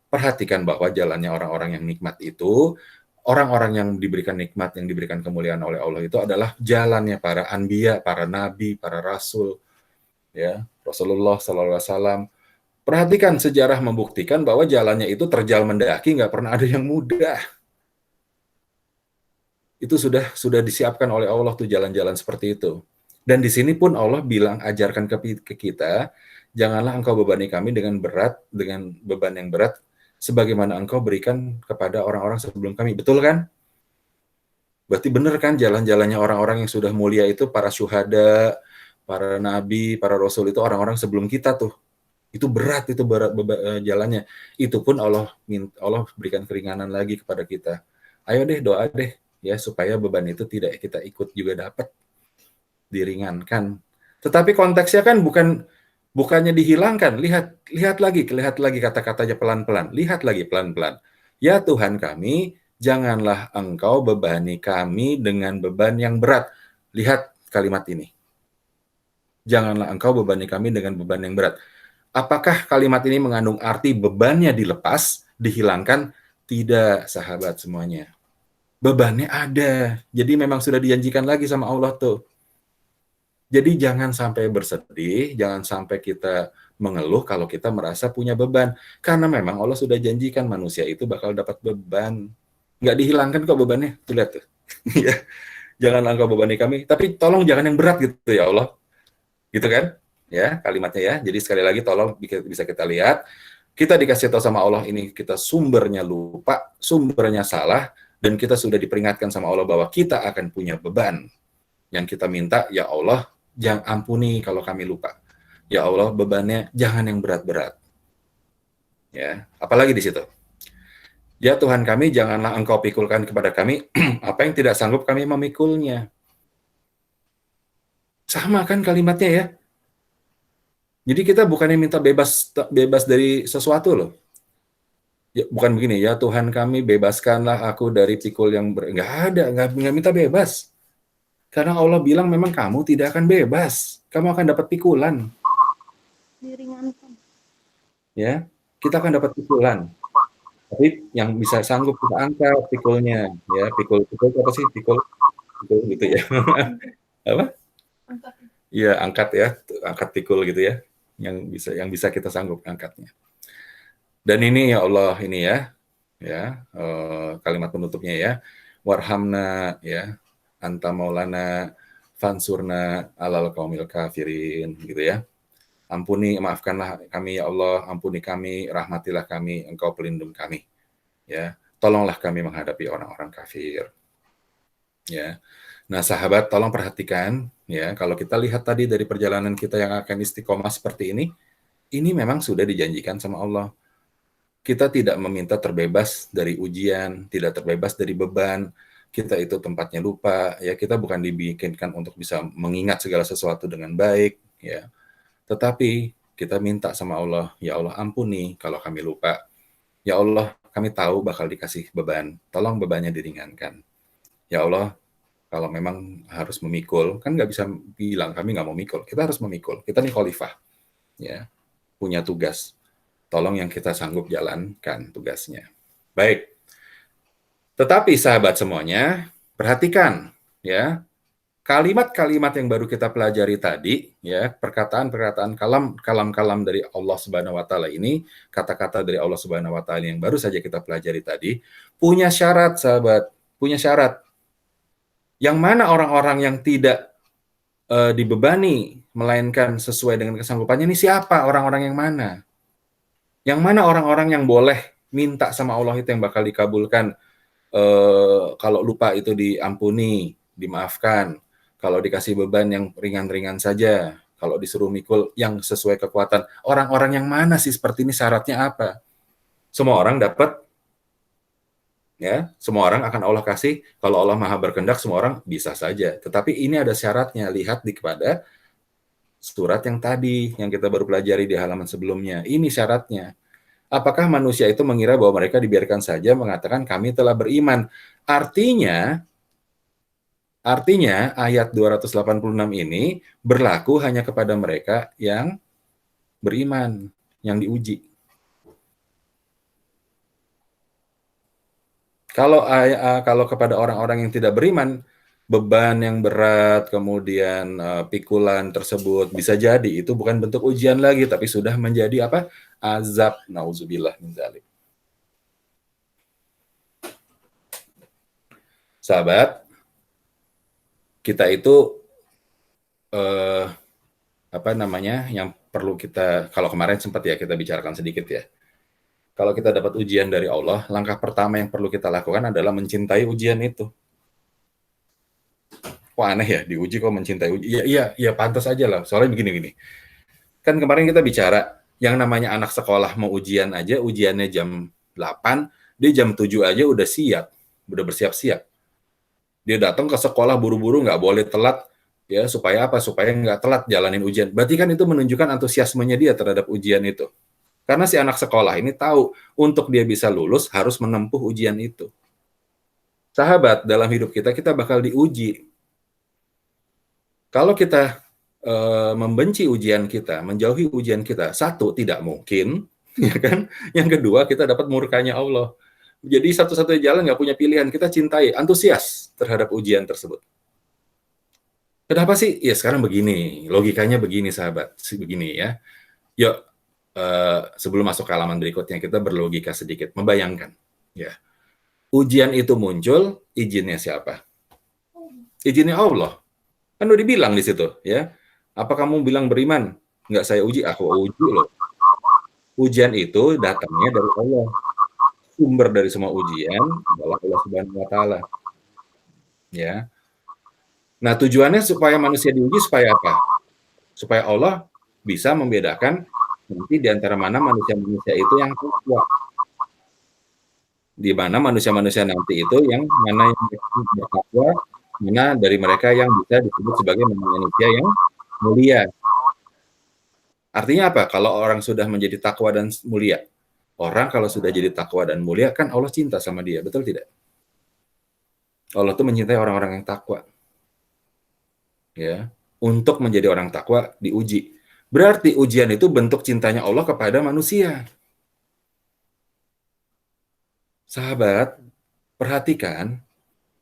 B: Perhatikan bahwa jalannya orang-orang yang nikmat itu, orang-orang yang diberikan nikmat, yang diberikan kemuliaan oleh Allah itu adalah jalannya para anbiya, para nabi, para rasul, ya, Rasulullah SAW. Perhatikan sejarah membuktikan bahwa jalannya itu terjal mendaki, nggak pernah ada yang mudah. Itu sudah disiapkan oleh Allah tuh jalan-jalan seperti itu. Dan di sini pun Allah bilang, ajarkan ke kita, janganlah engkau bebani kami dengan beban yang berat, sebagaimana engkau berikan kepada orang-orang sebelum kami. Betul kan? Berarti benar kan jalan-jalannya orang-orang yang sudah mulia itu, para syuhada, para nabi, para rasul itu orang-orang sebelum kita tuh. Itu berat jalannya. Itu pun Allah berikan keringanan lagi kepada kita. Ayo deh, doa deh ya supaya beban itu tidak kita ikut juga dapat diringankan. Tetapi konteksnya kan bukannya dihilangkan. Lihat lagi kata-katanya pelan-pelan. Lihat lagi pelan-pelan. Ya Tuhan kami, janganlah Engkau bebani kami dengan beban yang berat. Lihat kalimat ini. Janganlah Engkau bebani kami dengan beban yang berat. Apakah kalimat ini mengandung arti bebannya dilepas, dihilangkan? Tidak, sahabat semuanya. Bebannya ada. Jadi memang sudah dijanjikan lagi sama Allah tuh. Jadi jangan sampai bersedih, jangan sampai kita mengeluh kalau kita merasa punya beban. Karena memang Allah sudah janjikan manusia itu bakal dapat beban. Nggak dihilangkan kok bebannya. Tuh lihat tuh. Jangan engkau bebani kami, tapi tolong jangan yang berat gitu ya Allah. Gitu kan? Ya, kalimatnya ya. Jadi sekali lagi tolong bisa kita lihat. Kita dikasih tahu sama Allah ini kita sumbernya lupa, sumbernya salah, dan kita sudah diperingatkan sama Allah bahwa kita akan punya beban. Yang kita minta, ya Allah, jangan ampuni kalau kami lupa. Ya Allah, bebannya jangan yang berat-berat. Ya, apalagi di situ. Ya Tuhan kami, janganlah Engkau pikulkan kepada kami apa yang tidak sanggup kami memikulnya. Sama kan kalimatnya ya. Jadi kita bukannya minta bebas dari sesuatu loh. Ya, bukan begini, ya Tuhan kami bebaskanlah aku dari pikul yang nggak ada, nggak minta bebas. Karena Allah bilang memang kamu tidak akan bebas, kamu akan dapat pikulan.
D: Diringankan.
B: Ya, kita akan dapat pikulan. Tapi yang bisa sanggup kita angkat pikulnya, ya pikul apa sih pikul gitu ya. Apa?
A: Angkat.
B: Iya, angkat ya, angkat pikul gitu ya. Yang bisa kita sanggup angkatnya. Dan ini ya Allah ini ya kalimat penutupnya ya. Warhamna ya, anta maulana fansurna alal qaumil kafirin gitu ya. Ampuni, maafkanlah kami ya Allah, ampuni kami, rahmatilah kami, Engkau pelindung kami. Ya, tolonglah kami menghadapi orang-orang kafir. Ya. Nah, sahabat, tolong perhatikan ya, kalau kita lihat tadi dari perjalanan kita yang akan istiqomah seperti ini memang sudah dijanjikan sama Allah. Kita tidak meminta terbebas dari ujian, tidak terbebas dari beban. Kita itu tempatnya lupa, ya kita bukan dibikinkan untuk bisa mengingat segala sesuatu dengan baik, ya. Tetapi kita minta sama Allah, ya Allah ampuni kalau kami lupa. Ya Allah, kami tahu bakal dikasih beban, tolong bebannya diringankan. Ya Allah, kalau memang harus memikul, kan nggak bisa bilang kami nggak mau mikul, kita harus memikul. Kita nih khalifah, ya, punya tugas. Tolong yang kita sanggup jalankan tugasnya. Baik. Tetapi sahabat semuanya, perhatikan, ya, kalimat-kalimat yang baru kita pelajari tadi, ya, perkataan-perkataan kalam dari Allah Subhanahu wa taala ini, kata-kata dari Allah Subhanahu wa taala yang baru saja kita pelajari tadi, punya syarat, sahabat, punya syarat. Yang mana orang-orang yang tidak dibebani, melainkan sesuai dengan kesanggupannya, ini siapa orang-orang yang mana? Yang mana orang-orang yang boleh minta sama Allah itu yang bakal dikabulkan, kalau lupa itu diampuni, dimaafkan. Kalau dikasih beban yang ringan-ringan saja, kalau disuruh mikul yang sesuai kekuatan. Orang-orang yang mana sih seperti ini, syaratnya apa? Semua orang dapat, ya, semua orang akan Allah kasih. Kalau Allah Maha berkehendak, semua orang bisa saja. Tetapi ini ada syaratnya, lihat kepada surat yang tadi, yang kita baru pelajari di halaman sebelumnya. Ini syaratnya. Apakah manusia itu mengira bahwa mereka dibiarkan saja mengatakan kami telah beriman? Artinya ayat 286 ini berlaku hanya kepada mereka yang beriman, yang diuji. Kalau kepada orang-orang yang tidak beriman, beban yang berat, kemudian pikulan tersebut bisa jadi itu bukan bentuk ujian lagi, tapi sudah menjadi apa? Azab. Nauzubillah min dzalik. Sahabat, kita itu yang perlu kita, kalau kemarin sempat ya kita bicarakan sedikit ya. Kalau kita dapat ujian dari Allah, langkah pertama yang perlu kita lakukan adalah mencintai ujian itu. Kok aneh ya, diuji kok mencintai ujian? Iya, pantas aja lah. Soalnya begini. Kan kemarin kita bicara, yang namanya anak sekolah mau ujian aja, ujiannya jam 8, dia jam 7 aja udah siap, udah bersiap-siap. Dia datang ke sekolah buru-buru, nggak boleh telat, ya supaya apa? Supaya nggak telat jalanin ujian. Berarti kan itu menunjukkan antusiasmenya dia terhadap ujian itu. Karena si anak sekolah ini tahu, untuk dia bisa lulus harus menempuh ujian itu. Sahabat, dalam hidup kita bakal diuji. Kalau kita membenci ujian kita, menjauhi ujian kita, satu, tidak mungkin, ya kan? Yang kedua, kita dapat murkanya Allah. Jadi satu-satunya jalan, nggak punya pilihan, kita cintai, antusias terhadap ujian tersebut. Kenapa sih? Ya sekarang begini, logikanya begini sahabat, begini ya. Yuk, sebelum masuk ke halaman berikutnya, kita berlogika sedikit, membayangkan. Ya, ujian itu muncul, izinnya siapa? Izinnya Allah. Kan udah dibilang di situ, ya. Apa kamu bilang beriman? Nggak saya uji, aku uji loh. Ujian itu datangnya dari Allah. Sumber dari semua ujian adalah Allah Subhanahu wa taala. Ya. Nah, tujuannya supaya manusia diuji supaya apa? Supaya Allah bisa membedakan nanti di antara mana manusia-manusia itu yang takwa. Di mana manusia-manusia nanti itu yang mana yang bertakwa, mana dari mereka yang bisa disebut sebagai manusia yang mulia. Artinya apa? Kalau orang sudah menjadi takwa dan mulia, orang kalau sudah jadi takwa dan mulia, kan Allah cinta sama dia, betul tidak? Allah tuh mencintai orang-orang yang takwa. ya, untuk menjadi orang takwa diuji. Berarti ujian itu bentuk cintanya Allah kepada manusia. Sahabat, perhatikan,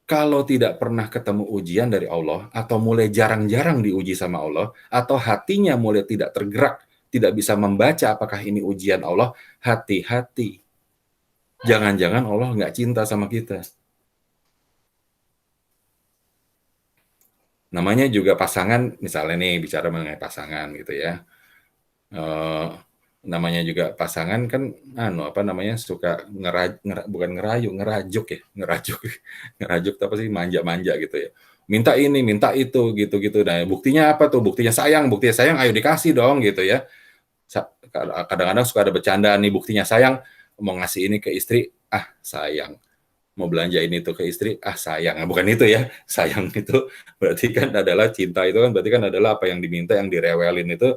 B: kalau tidak pernah ketemu ujian dari Allah, atau mulai jarang-jarang diuji sama Allah, atau hatinya mulai tidak tergerak, tidak bisa membaca apakah ini ujian Allah, hati-hati. Jangan-jangan Allah nggak cinta sama kita. Namanya juga pasangan, misalnya nih, bicara mengenai pasangan gitu ya. Namanya juga pasangan kan, suka bukan ngerajuk ya, ngerajuk apa sih, manja-manja gitu ya. Minta ini, minta itu, gitu-gitu. Nah, buktinya apa tuh? Buktinya sayang, ayo dikasih dong, gitu ya. Kadang-kadang suka ada bercandaan nih, buktinya sayang, mau ngasih ini ke istri, sayang. Mau belanja ini tuh ke istri, sayang. Nah, bukan itu ya, sayang itu berarti kan adalah cinta, itu kan berarti kan adalah apa yang diminta, yang direwelin itu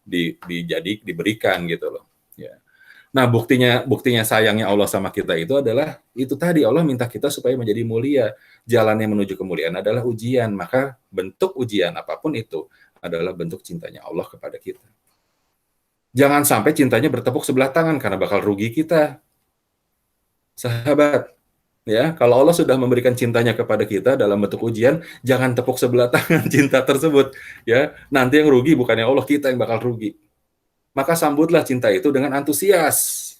B: diberikan gitu loh. Ya. Nah, buktinya sayangnya Allah sama kita itu adalah itu tadi, Allah minta kita supaya menjadi mulia. Jalannya menuju kemuliaan adalah ujian, maka bentuk ujian apapun itu adalah bentuk cintanya Allah kepada kita. Jangan sampai cintanya bertepuk sebelah tangan karena bakal rugi kita. Sahabat, ya, kalau Allah sudah memberikan cintanya kepada kita dalam bentuk ujian, jangan tepuk sebelah tangan cinta tersebut, ya. Nanti yang rugi bukannya Allah, kita yang bakal rugi. Maka sambutlah cinta itu dengan antusias.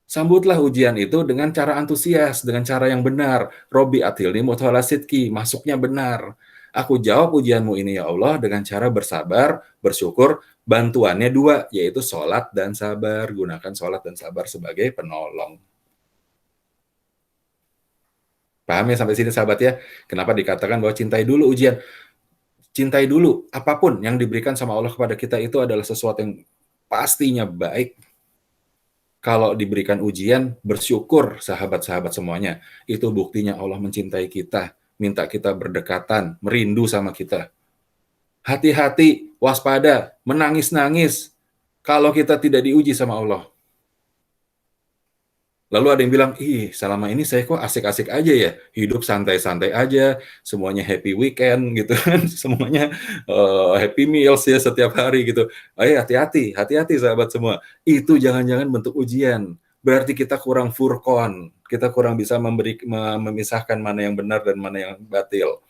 B: Sambutlah ujian itu dengan cara antusias, dengan cara yang benar. Robi atilni mutawala sidki, masuknya benar. Aku jawab ujianmu ini ya Allah dengan cara bersabar, bersyukur. Bantuannya dua, yaitu sholat dan sabar. Gunakan sholat dan sabar sebagai penolong. Paham ya sampai sini sahabat ya? Kenapa dikatakan bahwa cintai dulu ujian? Cintai dulu, apapun yang diberikan sama Allah kepada kita itu adalah sesuatu yang pastinya baik. Kalau diberikan ujian, bersyukur sahabat-sahabat semuanya. Itu buktinya Allah mencintai kita, minta kita berdekatan, merindu sama kita. Hati-hati, waspada, menangis-nangis kalau kita tidak diuji sama Allah. Lalu ada yang bilang, selama ini saya kok asik-asik aja ya, hidup santai-santai aja, semuanya happy weekend gitu kan, semuanya happy meals ya setiap hari gitu. Hati-hati sahabat semua, itu jangan-jangan bentuk ujian, berarti kita kurang furqan, kita kurang bisa memisahkan mana yang benar dan mana yang batil.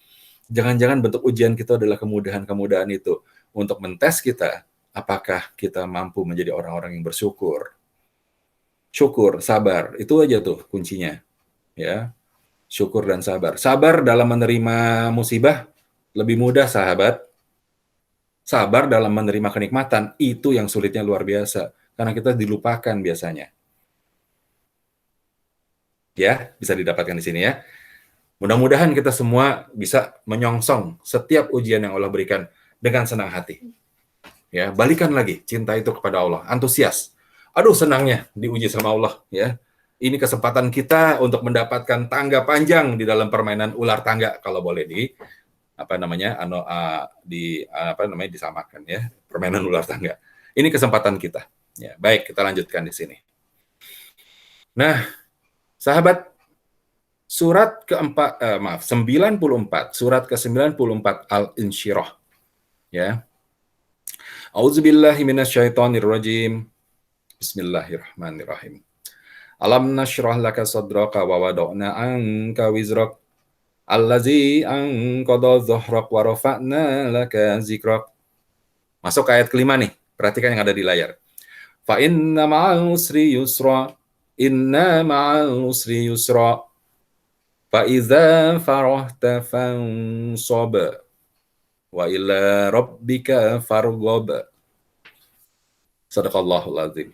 B: Jangan-jangan bentuk ujian kita adalah kemudahan-kemudahan itu, untuk mentes kita, apakah kita mampu menjadi orang-orang yang bersyukur. Syukur, sabar, itu aja tuh kuncinya, ya. Syukur dan sabar. Sabar dalam menerima musibah lebih mudah, sahabat. Sabar dalam menerima kenikmatan itu yang sulitnya luar biasa, karena kita dilupakan biasanya. Ya, bisa didapatkan di sini ya. Mudah-mudahan kita semua bisa menyongsong setiap ujian yang Allah berikan dengan senang hati. Ya, balikan lagi cinta itu kepada Allah, antusias. Aduh, senangnya diuji sama Allah, ya. Ini kesempatan kita untuk mendapatkan tangga panjang di dalam permainan ular tangga, kalau boleh disamakan ya, permainan ular tangga. Ini kesempatan kita. Ya, baik, kita lanjutkan di sini. Nah, sahabat, surat 94, surat ke-94 Al-Insyirah. Ya. Auzubillahi minasyaitonirrajim. Bismillahirrahmanirrahim. Alam nashrah laka sadraka wa wada'na anka wizrak allazi anqadha dhahrak wa rafa'na laka zikrak. Masuk ke ayat kelima nih. Perhatikan yang ada di layar. Fa inna ma'al usri yusra. Inna ma'al usri yusra. Fa idza farahta fansab. Wa ila rabbika farghab. Sadaqallahul azim.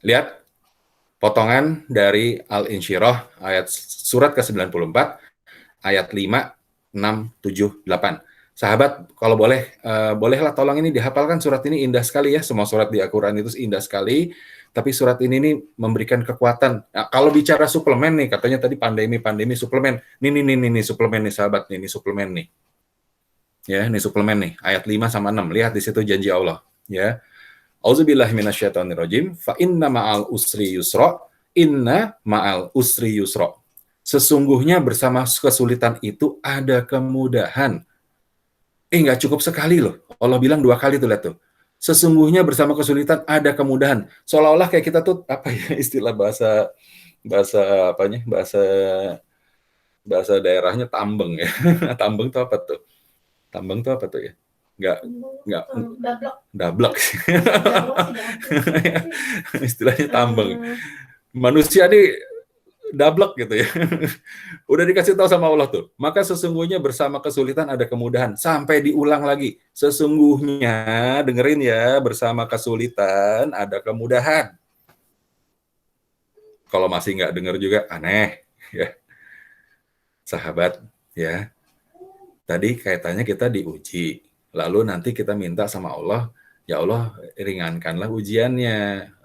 B: Lihat potongan dari Al-Insyirah ayat surat ke-94 ayat 5, 6, 7, 8. Sahabat, kalau bolehlah tolong ini dihafalkan, surat ini indah sekali ya. Semua surat di Al-Qur'an itu indah sekali, tapi surat ini nih memberikan kekuatan. Nah, kalau bicara suplemen nih, katanya tadi pandemi suplemen. Nih suplemen nih sahabat, ini suplemen nih. Ya, ini suplemen nih, ayat 5 sama 6. Lihat di situ janji Allah, ya. Auzubillahi minasyaitonirrajim. Fa inna ma'al usri yusra. Inna ma'al usri yusra. Sesungguhnya bersama kesulitan itu ada kemudahan. Nggak cukup sekali loh. Allah bilang 2 kali tuh, lihat tuh. Sesungguhnya bersama kesulitan ada kemudahan. Seolah-olah kayak kita tuh apa ya istilah bahasa bahasa apanya? Bahasa daerahnya tambeng ya. Tambeng tuh apa tuh? Tambeng tuh apa tuh ya? Nggak
A: Dablek.
B: dablek.
A: Dablek sih dablek.
B: Istilahnya tambeng. Manusia nih dablek gitu ya. Udah dikasih tahu sama Allah tuh. Maka sesungguhnya bersama kesulitan ada kemudahan. Sampai diulang lagi. Sesungguhnya, dengerin ya, bersama kesulitan ada kemudahan. Kalau masih nggak denger juga aneh ya. Sahabat ya. Tadi kaitannya kita diuji. Lalu nanti kita minta sama Allah, ya Allah ringankanlah ujiannya.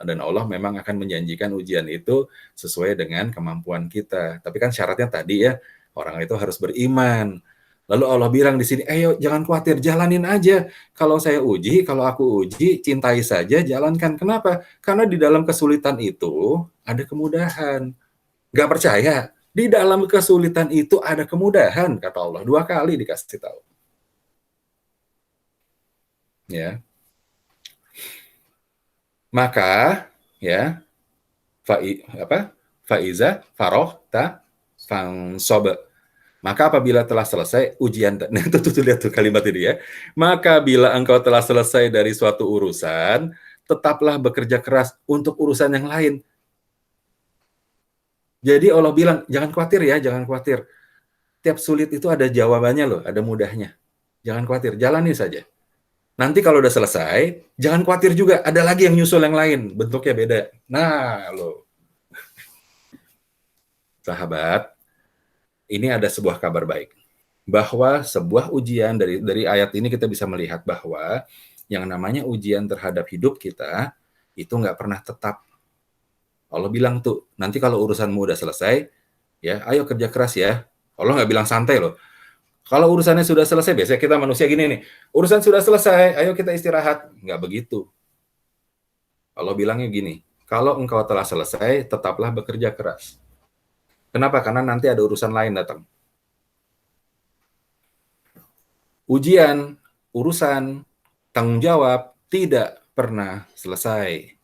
B: Dan Allah memang akan menjanjikan ujian itu sesuai dengan kemampuan kita. Tapi kan syaratnya tadi ya, orang itu harus beriman. Lalu Allah bilang di sini, ayo jangan khawatir, jalanin aja. Kalau saya uji, kalau aku uji, cintai saja, jalankan. Kenapa? Karena di dalam kesulitan itu ada kemudahan. Nggak percaya? Di dalam kesulitan itu ada kemudahan, kata Allah. 2 kali dikasih tahu. Ya. Maka ya faiza farohta fangsob. Maka apabila telah selesai ujian, nah tuh lihat tuh kalimat ini ya. Maka bila engkau telah selesai dari suatu urusan, tetaplah bekerja keras untuk urusan yang lain. Jadi Allah bilang, jangan khawatir ya, jangan khawatir. Tiap sulit itu ada jawabannya loh, ada mudahnya. Jangan khawatir, jalani saja. Nanti kalau udah selesai, jangan khawatir juga, ada lagi yang nyusul yang lain, bentuknya beda. Nah, loh. Sahabat, ini ada sebuah kabar baik. Bahwa sebuah ujian dari ayat ini kita bisa melihat bahwa yang namanya ujian terhadap hidup kita, itu nggak pernah tetap. Allah bilang tuh, nanti kalau urusanmu udah selesai, ya ayo kerja keras ya. Allah nggak bilang santai loh. Kalau urusannya sudah selesai, biasanya kita manusia gini nih, urusan sudah selesai, ayo kita istirahat. Nggak begitu. Allah bilangnya gini, kalau engkau telah selesai, tetaplah bekerja keras. Kenapa? Karena nanti ada urusan lain datang. Ujian, urusan, tanggung jawab tidak pernah selesai.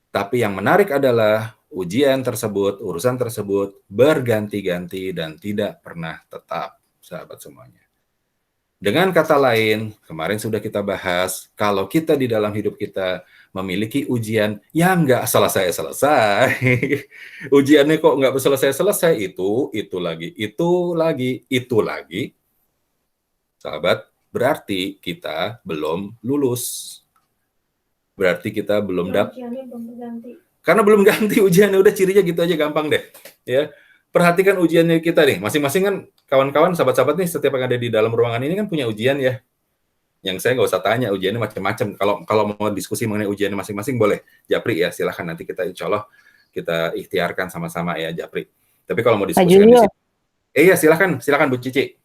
B: Tapi yang menarik adalah ujian tersebut, urusan tersebut berganti-ganti dan tidak pernah tetap, sahabat semuanya. Dengan kata lain, kemarin sudah kita bahas, kalau kita di dalam hidup kita memiliki ujian yang nggak selesai-selesai, ujiannya kok nggak selesai-selesai, itu lagi, sahabat, berarti kita belum lulus. Berarti kita belum dapat. Karena belum ganti ujiannya, udah cirinya gitu aja, gampang deh. Ya, perhatikan ujiannya kita nih, masing-masing kan kawan-kawan, sahabat-sahabat nih, setiap yang ada di dalam ruangan ini kan punya ujian ya. Yang saya nggak usah tanya ujiannya macam-macam. Kalau mau diskusi mengenai ujiannya masing-masing boleh, Japri ya, silahkan nanti kita insya Allah kita ikhtiarkan sama-sama ya Japri. Tapi kalau mau diskusi di sini, ya silahkan Bu Cici.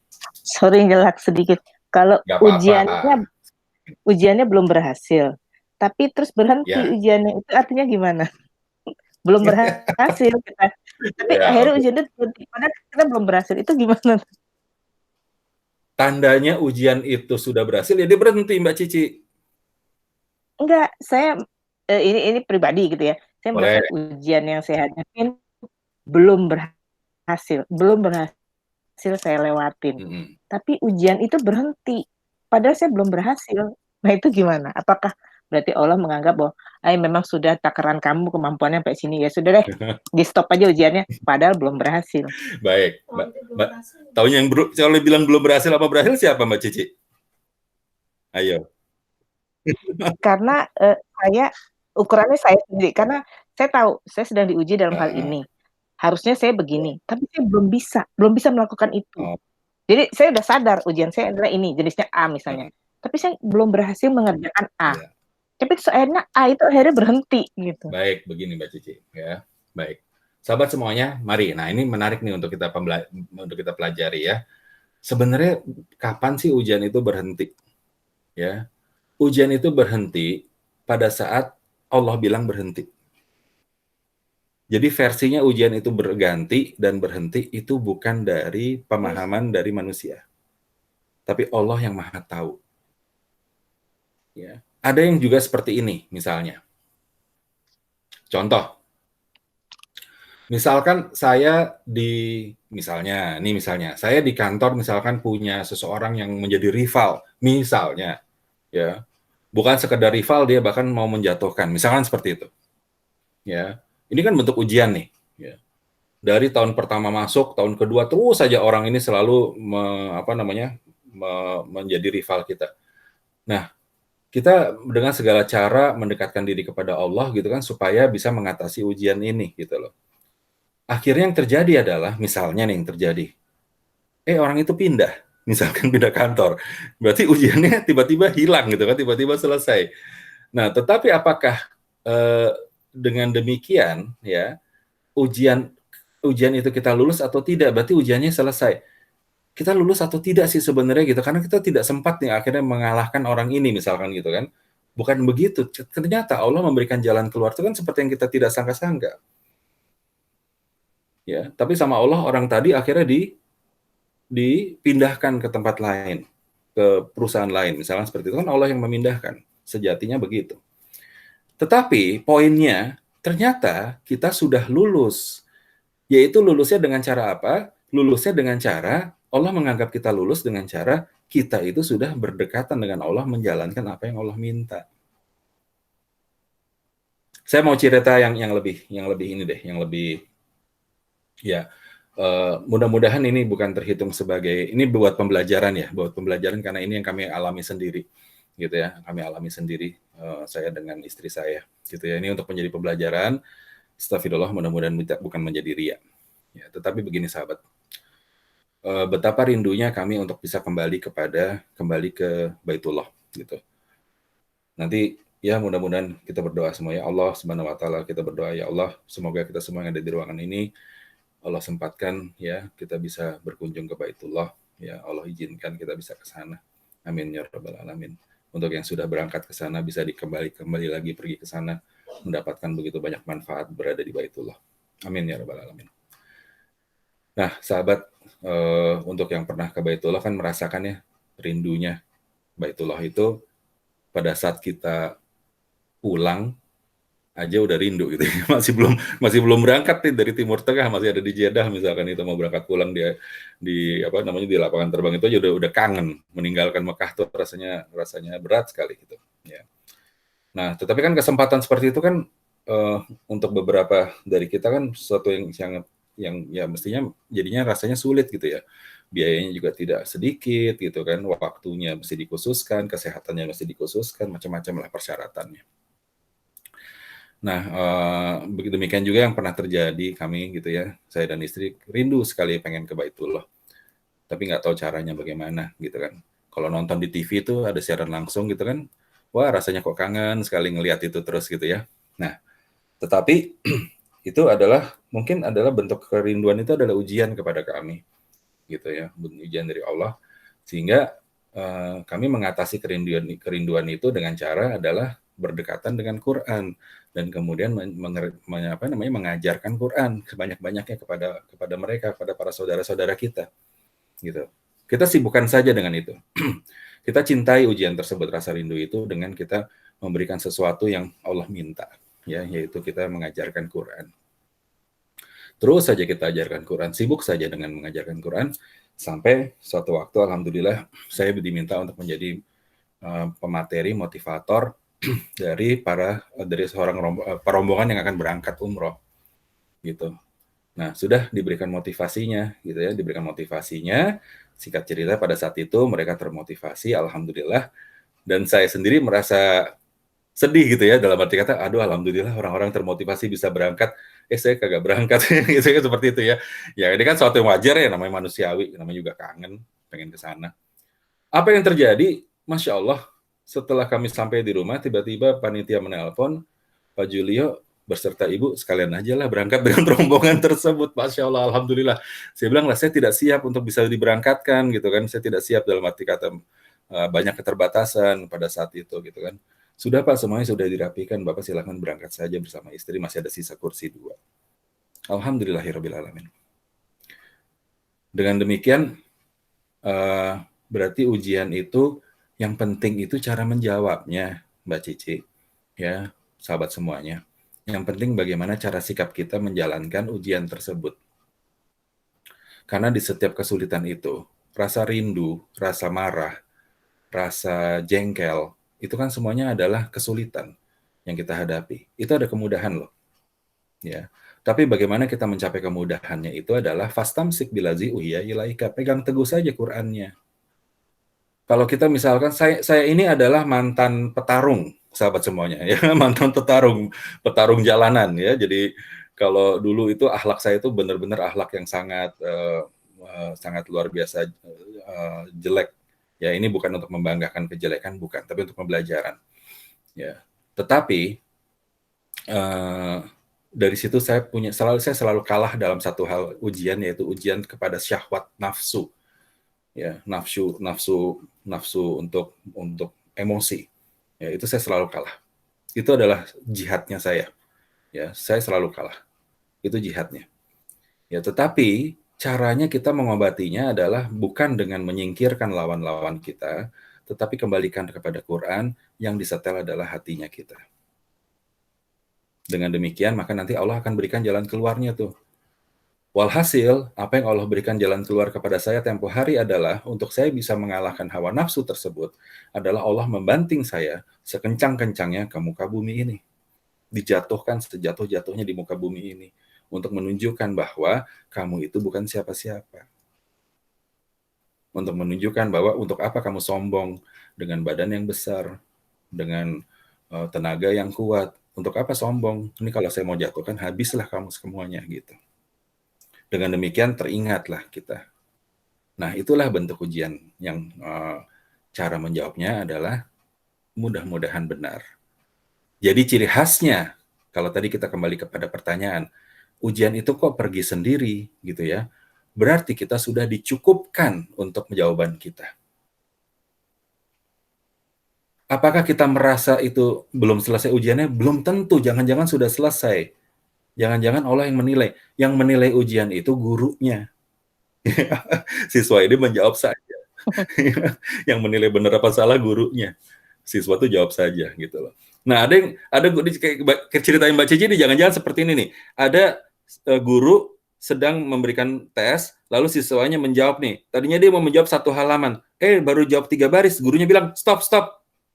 C: Sorry ngelak sedikit. Kalau ujiannya belum berhasil, tapi terus berhenti ujiannya, itu artinya gimana? Belum berhasil kita. Tapi akhirnya ujiannya berhenti, padahal kita belum berhasil. Itu gimana?
B: Tandanya ujian itu sudah berhasil, ya dia berhenti, Mbak Cici.
C: Enggak, saya ini pribadi gitu ya. Saya merasa ujian yang saya hadapin belum berhasil saya lewatin. Tapi ujian itu berhenti, padahal saya belum berhasil. Nah itu gimana? Apakah berarti Allah menganggap bahwa memang sudah takaran kamu kemampuannya sampai sini, ya sudah deh, di stop aja ujiannya, padahal belum berhasil.
B: Baik, Mbak. Tahunya yang kalau bilang belum berhasil apa berhasil siapa, Mbak Cici? Ayo.
C: Karena ukurannya saya sendiri, karena saya tahu saya sedang diuji dalam hal ini. Harusnya saya begini, tapi saya belum bisa melakukan itu. Jadi saya udah sadar ujian saya adalah ini, jenisnya A misalnya. Tapi saya belum berhasil mengerjakan A. Tapi akhirnya A itu akhirnya berhenti gitu.
B: Baik, begini Mbak Cici ya. Baik. Sahabat semuanya, mari. Nah, ini menarik nih untuk kita pelajari ya. Sebenarnya kapan sih ujian itu berhenti? Ya. Ujian itu berhenti pada saat Allah bilang berhenti. Jadi versinya ujian itu berganti dan berhenti itu bukan dari pemahaman dari manusia, tapi Allah yang Maha Tahu. Ya. Ada yang juga seperti ini, misalnya. Contoh, misalkan saya saya di kantor misalkan punya seseorang yang menjadi rival, misalnya, ya, bukan sekedar rival, dia bahkan mau menjatuhkan, misalkan seperti itu. Ya, ini kan bentuk ujian nih. Ya. Dari tahun pertama masuk, tahun kedua terus saja orang ini selalu menjadi rival kita. Nah, kita dengan segala cara mendekatkan diri kepada Allah gitu kan supaya bisa mengatasi ujian ini gitu loh. Akhirnya yang terjadi adalah misalnya nih yang terjadi, orang itu pindah, misalkan pindah kantor, berarti ujiannya tiba-tiba hilang gitu kan, tiba-tiba selesai. Nah, tetapi apakah dengan demikian ya ujian itu kita lulus atau tidak? Berarti ujiannya selesai. Kita lulus atau tidak sih sebenarnya gitu, karena kita tidak sempat nih akhirnya mengalahkan orang ini misalkan gitu kan. Bukan begitu, ternyata Allah memberikan jalan keluar itu kan seperti yang kita tidak sangka-sangka. Ya, tapi sama Allah orang tadi akhirnya dipindahkan ke tempat lain, ke perusahaan lain, misalnya seperti itu kan Allah yang memindahkan, sejatinya begitu. Tetapi poinnya ternyata kita sudah lulus, yaitu lulusnya dengan cara apa? Lulusnya dengan cara Allah menganggap kita lulus dengan cara kita itu sudah berdekatan dengan Allah, menjalankan apa yang Allah minta. Saya mau cerita yang lebih ini deh, yang lebih ya. Mudah-mudahan ini bukan terhitung sebagai, ini buat pembelajaran ya, buat pembelajaran karena ini yang kami alami sendiri, gitu ya, kami alami sendiri, saya dengan istri saya, gitu ya. Ini untuk menjadi pembelajaran. Astagfirullah, mudah-mudahan bukan menjadi riya. Ya, tetapi begini sahabat. Betapa rindunya kami untuk bisa kembali ke Baitullah gitu. Nanti ya mudah-mudahan kita berdoa semua ya Allah Subhanahu wa taala, kita berdoa ya Allah, semoga kita semua yang ada di ruangan ini Allah sempatkan ya kita bisa berkunjung ke Baitullah, ya Allah izinkan kita bisa ke sana. Amin ya rabbal alamin. Untuk yang sudah berangkat ke sana bisa kembali lagi pergi ke sana, mendapatkan begitu banyak manfaat berada di Baitullah. Amin ya rabbal alamin. Nah, sahabat, untuk yang pernah ke Baitullah kan merasakan ya rindunya Baitullah itu pada saat kita pulang aja udah rindu gitu. masih belum berangkat nih dari Timur Tengah, masih ada di Jeddah misalkan itu mau berangkat pulang dia di lapangan terbang itu aja udah kangen, meninggalkan Mekah tuh rasanya berat sekali gitu ya. Nah, tetapi kan kesempatan seperti itu kan untuk beberapa dari kita kan sesuatu yang ya mestinya jadinya rasanya sulit gitu ya. Biayanya juga tidak sedikit gitu kan, waktunya mesti dikhususkan, kesehatannya mesti dikhususkan, macam-macam lah persyaratannya. Nah, begitu demikian juga yang pernah terjadi kami gitu ya, saya dan istri rindu sekali pengen ke Baitullah, tapi nggak tahu caranya bagaimana gitu kan. Kalau nonton di TV itu ada siaran langsung gitu kan, wah rasanya kok kangen sekali ngelihat itu terus gitu ya. Nah, tetapi itu mungkin adalah bentuk kerinduan itu adalah ujian kepada kami gitu ya, ujian dari Allah, sehingga kami mengatasi kerinduan itu dengan cara adalah berdekatan dengan Quran dan kemudian mengajarkan Quran sebanyak-banyaknya kepada mereka, kepada para saudara-saudara kita gitu. Kita sibukkan saja dengan itu. Kita cintai ujian tersebut, rasa rindu itu, dengan kita memberikan sesuatu yang Allah minta ya, yaitu kita mengajarkan Quran. Terus saja kita ajarkan Quran, sibuk saja dengan mengajarkan Quran, sampai suatu waktu alhamdulillah saya diminta untuk menjadi pemateri motivator dari seorang rombongan yang akan berangkat umroh gitu. Nah, sudah diberikan motivasinya gitu ya, singkat cerita pada saat itu mereka termotivasi alhamdulillah, dan saya sendiri merasa sedih gitu ya, dalam arti kata aduh alhamdulillah orang-orang termotivasi bisa berangkat, saya kagak berangkat gitu ya, seperti itu ya. Ya ini kan suatu yang wajar ya, namanya manusiawi, namanya juga kangen pengen ke sana. Apa yang terjadi? Masya Allah, setelah kami sampai di rumah tiba-tiba panitia menelpon, Pak Julio berserta ibu sekalian aja lah berangkat dengan rombongan tersebut. Masya Allah, alhamdulillah. Saya bilang lah, saya tidak siap untuk bisa diberangkatkan gitu kan, saya tidak siap dalam arti kata banyak keterbatasan pada saat itu gitu kan. Sudah Pak, semuanya sudah dirapikan, Bapak silakan berangkat saja bersama istri, masih ada sisa kursi 2. Alhamdulillahirabbil alamin. Dengan demikian berarti ujian itu yang penting itu cara menjawabnya, Mbak Cici, ya, sahabat semuanya. Yang penting bagaimana cara sikap kita menjalankan ujian tersebut. Karena di setiap kesulitan itu, rasa rindu, rasa marah, rasa jengkel, itu kan semuanya adalah kesulitan yang kita hadapi. Itu ada kemudahan loh. Ya. Tapi bagaimana kita mencapai kemudahannya itu adalah fastamsik bilazi uhiya ilaika. Pegang teguh saja Qur'annya. Kalau kita misalkan saya ini adalah mantan petarung, sahabat semuanya ya, mantan petarung jalanan ya. Jadi kalau dulu itu akhlak saya itu benar-benar akhlak yang sangat sangat luar biasa jelek. Ya, ini bukan untuk membanggakan kejelekan, bukan, tapi untuk pembelajaran. Ya. Tetapi dari situ saya selalu kalah dalam satu hal ujian, yaitu ujian kepada syahwat nafsu. Ya, nafsu untuk emosi. Ya, itu saya selalu kalah. Itu adalah jihadnya saya. Ya, saya selalu kalah. Itu jihadnya. Ya, tetapi caranya kita mengobatinya adalah bukan dengan menyingkirkan lawan-lawan kita, tetapi kembalikan kepada Quran, yang disetel adalah hatinya kita. Dengan demikian, maka nanti Allah akan berikan jalan keluarnya tuh. Walhasil, apa yang Allah berikan jalan keluar kepada saya tempo hari adalah untuk saya bisa mengalahkan hawa nafsu tersebut adalah Allah membanting saya sekencang-kencangnya ke muka bumi ini. Dijatuhkan sejatuh-jatuhnya di muka bumi ini untuk menunjukkan bahwa kamu itu bukan siapa-siapa. Untuk menunjukkan bahwa untuk apa kamu sombong dengan badan yang besar, dengan tenaga yang kuat. Untuk apa sombong? Ini kalau saya mau jatuhkan, habislah kamu semuanya gitu. Dengan demikian teringatlah kita. Nah, itulah bentuk ujian yang cara menjawabnya adalah mudah-mudahan benar. Jadi ciri khasnya, kalau tadi kita kembali kepada pertanyaan, ujian itu kok pergi sendiri gitu ya, berarti kita sudah dicukupkan untuk jawaban kita. Apakah kita merasa itu belum selesai ujiannya? Belum tentu, jangan-jangan sudah selesai. Jangan-jangan Allah yang menilai. Yang menilai ujian itu gurunya. Siswa ini menjawab saja. Yang menilai benar apa salah gurunya. Siswa itu jawab saja gitu loh. Nah, ada kayak ceritain Mbak Cici ini jangan-jangan seperti ini nih. Ada guru sedang memberikan tes, lalu siswanya menjawab nih. Tadinya dia mau menjawab 1 halaman. Baru jawab 3 baris. Gurunya bilang, "Stop.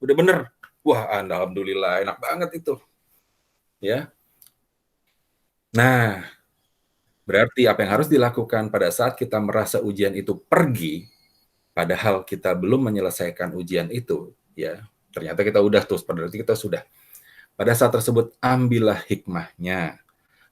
B: Udah bener." Wah, alhamdulillah, enak banget itu. Ya. Nah, berarti apa yang harus dilakukan pada saat kita merasa ujian itu pergi, padahal kita belum menyelesaikan ujian itu, ya. Ternyata kita udah tuh, berarti kita sudah. Pada saat tersebut, ambillah hikmahnya.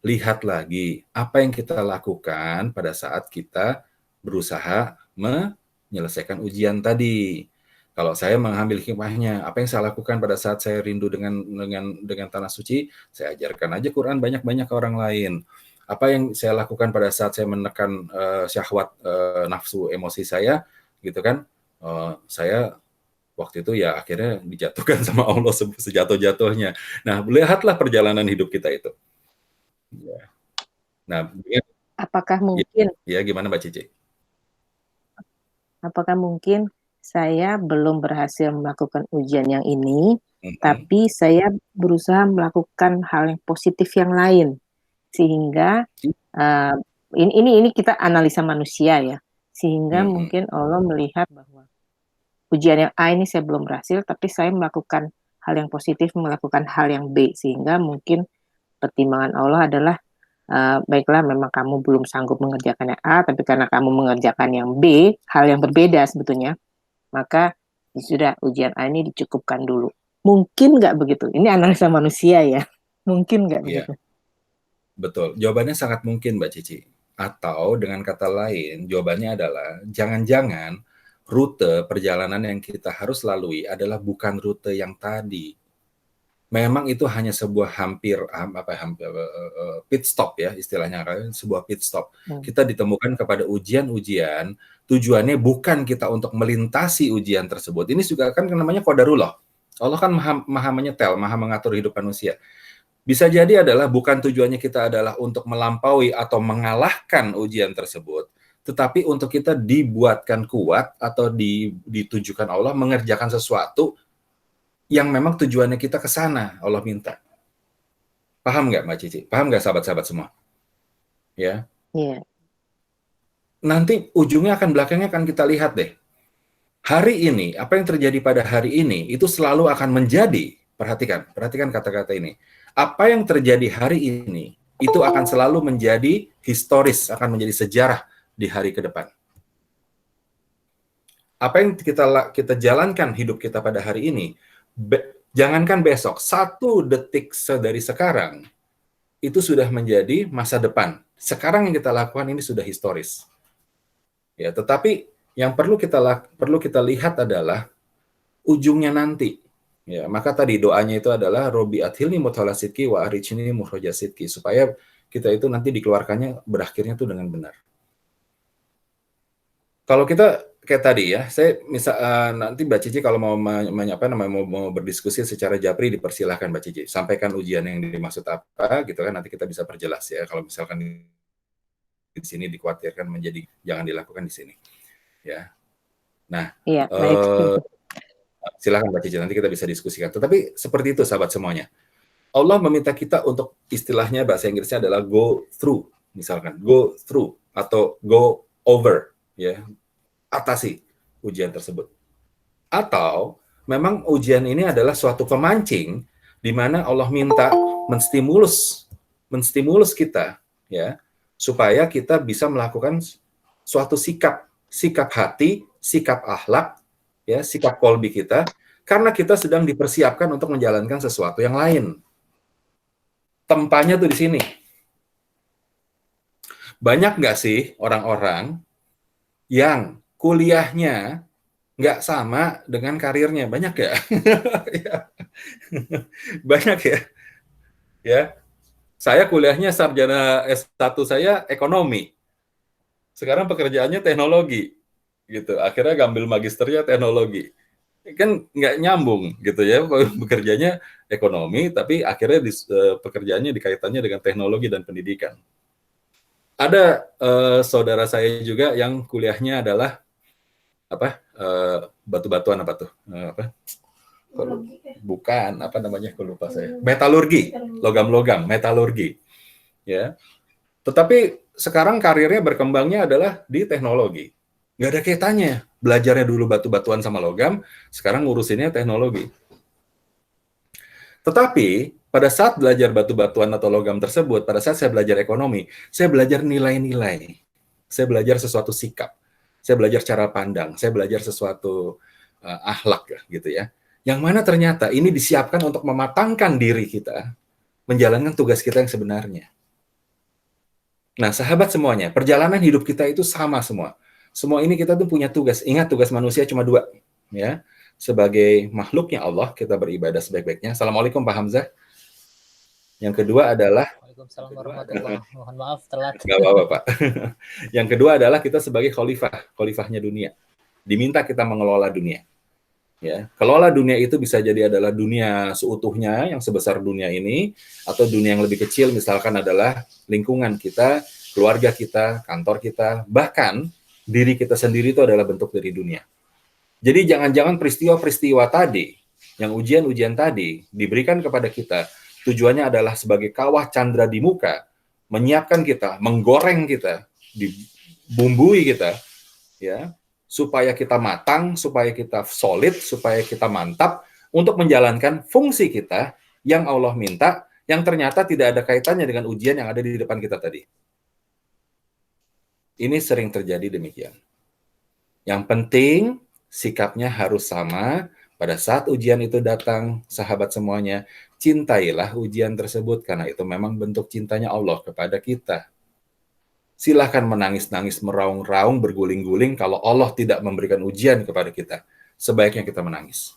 B: Lihat lagi apa yang kita lakukan pada saat kita berusaha menyelesaikan ujian tadi. Kalau saya mengambil hikmahnya, apa yang saya lakukan pada saat saya rindu dengan tanah suci, saya ajarkan aja Quran banyak-banyak ke orang lain. Apa yang saya lakukan pada saat saya menekan syahwat nafsu emosi saya, gitu kan? Saya waktu itu ya akhirnya dijatuhkan sama Allah sejatuh-jatuhnya. Nah, lihatlah perjalanan hidup kita itu. Ya. Nah,
C: apakah mungkin?
B: Ya, gimana Mbak Cici?
C: Apakah mungkin saya belum berhasil melakukan ujian yang ini, tapi saya berusaha melakukan hal yang positif yang lain, sehingga ini kita analisa manusia ya, sehingga mungkin Allah melihat bahwa ujian yang A ini saya belum berhasil, tapi saya melakukan hal yang positif, melakukan hal yang B, sehingga mungkin pertimbangan Allah adalah baiklah memang kamu belum sanggup mengerjakan yang A, tapi karena kamu mengerjakan yang B, hal yang berbeda sebetulnya, maka sudah ujian A ini dicukupkan dulu. Mungkin nggak begitu? Ini analisa manusia ya. Mungkin nggak begitu?
B: Betul. Jawabannya sangat mungkin Mbak Cici. Atau dengan kata lain, jawabannya adalah jangan-jangan rute perjalanan yang kita harus lalui adalah bukan rute yang tadi. Memang itu hanya sebuah hampir pit stop ya istilahnya, sebuah pit stop. Kita ditemukan kepada ujian-ujian, tujuannya bukan kita untuk melintasi ujian tersebut. Ini juga kan namanya qadarullah. Allah kan maha menyetel, maha mengatur hidup manusia. Bisa jadi adalah bukan tujuannya kita adalah untuk melampaui atau mengalahkan ujian tersebut, tetapi untuk kita dibuatkan kuat atau ditujukan Allah mengerjakan sesuatu yang memang tujuannya kita ke sana, Allah minta. Paham nggak Mbak Cici? Paham nggak sahabat-sahabat semua? Ya.
C: Iya.
B: Nanti ujungnya belakangnya akan kita lihat deh. Hari ini, apa yang terjadi pada hari ini, itu selalu akan menjadi, perhatikan kata-kata ini. Apa yang terjadi hari ini, itu akan selalu menjadi historis, akan menjadi sejarah di hari ke depan. Apa yang kita jalankan hidup kita pada hari ini, jangankan besok, 1 detik dari sekarang, itu sudah menjadi masa depan. Sekarang yang kita lakukan ini sudah historis. Ya, tetapi yang perlu kita lihat adalah ujungnya nanti. Ya, maka tadi doanya itu adalah Robi athilni muthala sidqi wa arichni mukhraja sidqi, supaya kita itu nanti dikeluarkannya berakhirnya itu dengan benar. Kalau kita kayak tadi ya, saya nanti Mbak Cici kalau mau mau berdiskusi secara japri dipersilahkan Mbak Cici, sampaikan ujian yang dimaksud apa gitu kan, nanti kita bisa perjelas ya. Kalau misalkan di sini dikhawatirkan menjadi jangan dilakukan di sini. Ya. Nah,
C: Iya,
B: silakan Mbak Cici, nanti kita bisa diskusikan. Tetapi seperti itu sahabat semuanya. Allah meminta kita untuk istilahnya bahasa Inggrisnya adalah go through, misalkan go through atau go over, ya, atasi ujian tersebut. Atau memang ujian ini adalah suatu pemancing di mana Allah minta menstimulus kita, ya, supaya kita bisa melakukan suatu sikap hati, sikap akhlak, ya, sikap kolbi kita, karena kita sedang dipersiapkan untuk menjalankan sesuatu yang lain. Tempatnya tuh di sini. Banyak nggak sih orang-orang yang kuliahnya nggak sama dengan karirnya? Banyak ya? Banyak ya? Ya. Saya kuliahnya sarjana S1 saya ekonomi. Sekarang pekerjaannya teknologi. Gitu. Akhirnya ngambil magisternya teknologi. Kan nggak nyambung gitu ya, bekerjanya ekonomi tapi akhirnya pekerjaannya dikaitannya dengan teknologi dan pendidikan. Ada saudara saya juga yang kuliahnya adalah batu-batuan bukan apa namanya, aku lupa saya, metalurgi, logam-logam, metalurgi, ya. Tetapi sekarang karirnya berkembangnya adalah di teknologi. Nggak ada kaitannya. Belajarnya dulu batu-batuan sama logam, sekarang ngurusinnya teknologi. Tetapi, pada saat belajar batu-batuan atau logam tersebut, pada saat saya belajar ekonomi, saya belajar nilai-nilai. Saya belajar sesuatu sikap. Saya belajar cara pandang. Saya belajar sesuatu akhlak, gitu ya. Yang mana ternyata ini disiapkan untuk mematangkan diri kita, menjalankan tugas kita yang sebenarnya. Nah, sahabat semuanya, perjalanan hidup kita itu sama semua. Semua ini kita tuh punya tugas. Ingat, tugas manusia cuma 2, ya. Sebagai makhluknya Allah, kita beribadah sebaik-baiknya. Assalamualaikum Pak Hamzah. Yang kedua adalah
E: Waalaikumsalam warahmatullahi wabarakatuh. Mohon maaf telat.
B: Gak apa-apa, Pak. Yang kedua adalah kita sebagai khalifahnya dunia. Diminta kita mengelola dunia. Ya, kelola dunia itu bisa jadi adalah dunia seutuhnya yang sebesar dunia ini, atau dunia yang lebih kecil misalkan adalah lingkungan kita, keluarga kita, kantor kita, bahkan diri kita sendiri itu adalah bentuk dari dunia. Jadi jangan-jangan peristiwa-peristiwa tadi, yang ujian-ujian tadi diberikan kepada kita, tujuannya adalah sebagai kawah candra di muka, menyiapkan kita, menggoreng kita, dibumbui kita, ya, supaya kita matang, supaya kita solid, supaya kita mantap untuk menjalankan fungsi kita yang Allah minta, yang ternyata tidak ada kaitannya dengan ujian yang ada di depan kita tadi. Ini sering terjadi demikian. Yang penting sikapnya harus sama. Pada saat ujian itu datang, sahabat semuanya, cintailah ujian tersebut karena itu memang bentuk cintanya Allah kepada kita. Silahkan menangis-nangis, meraung-raung, berguling-guling kalau Allah tidak memberikan ujian kepada kita. Sebaiknya kita menangis.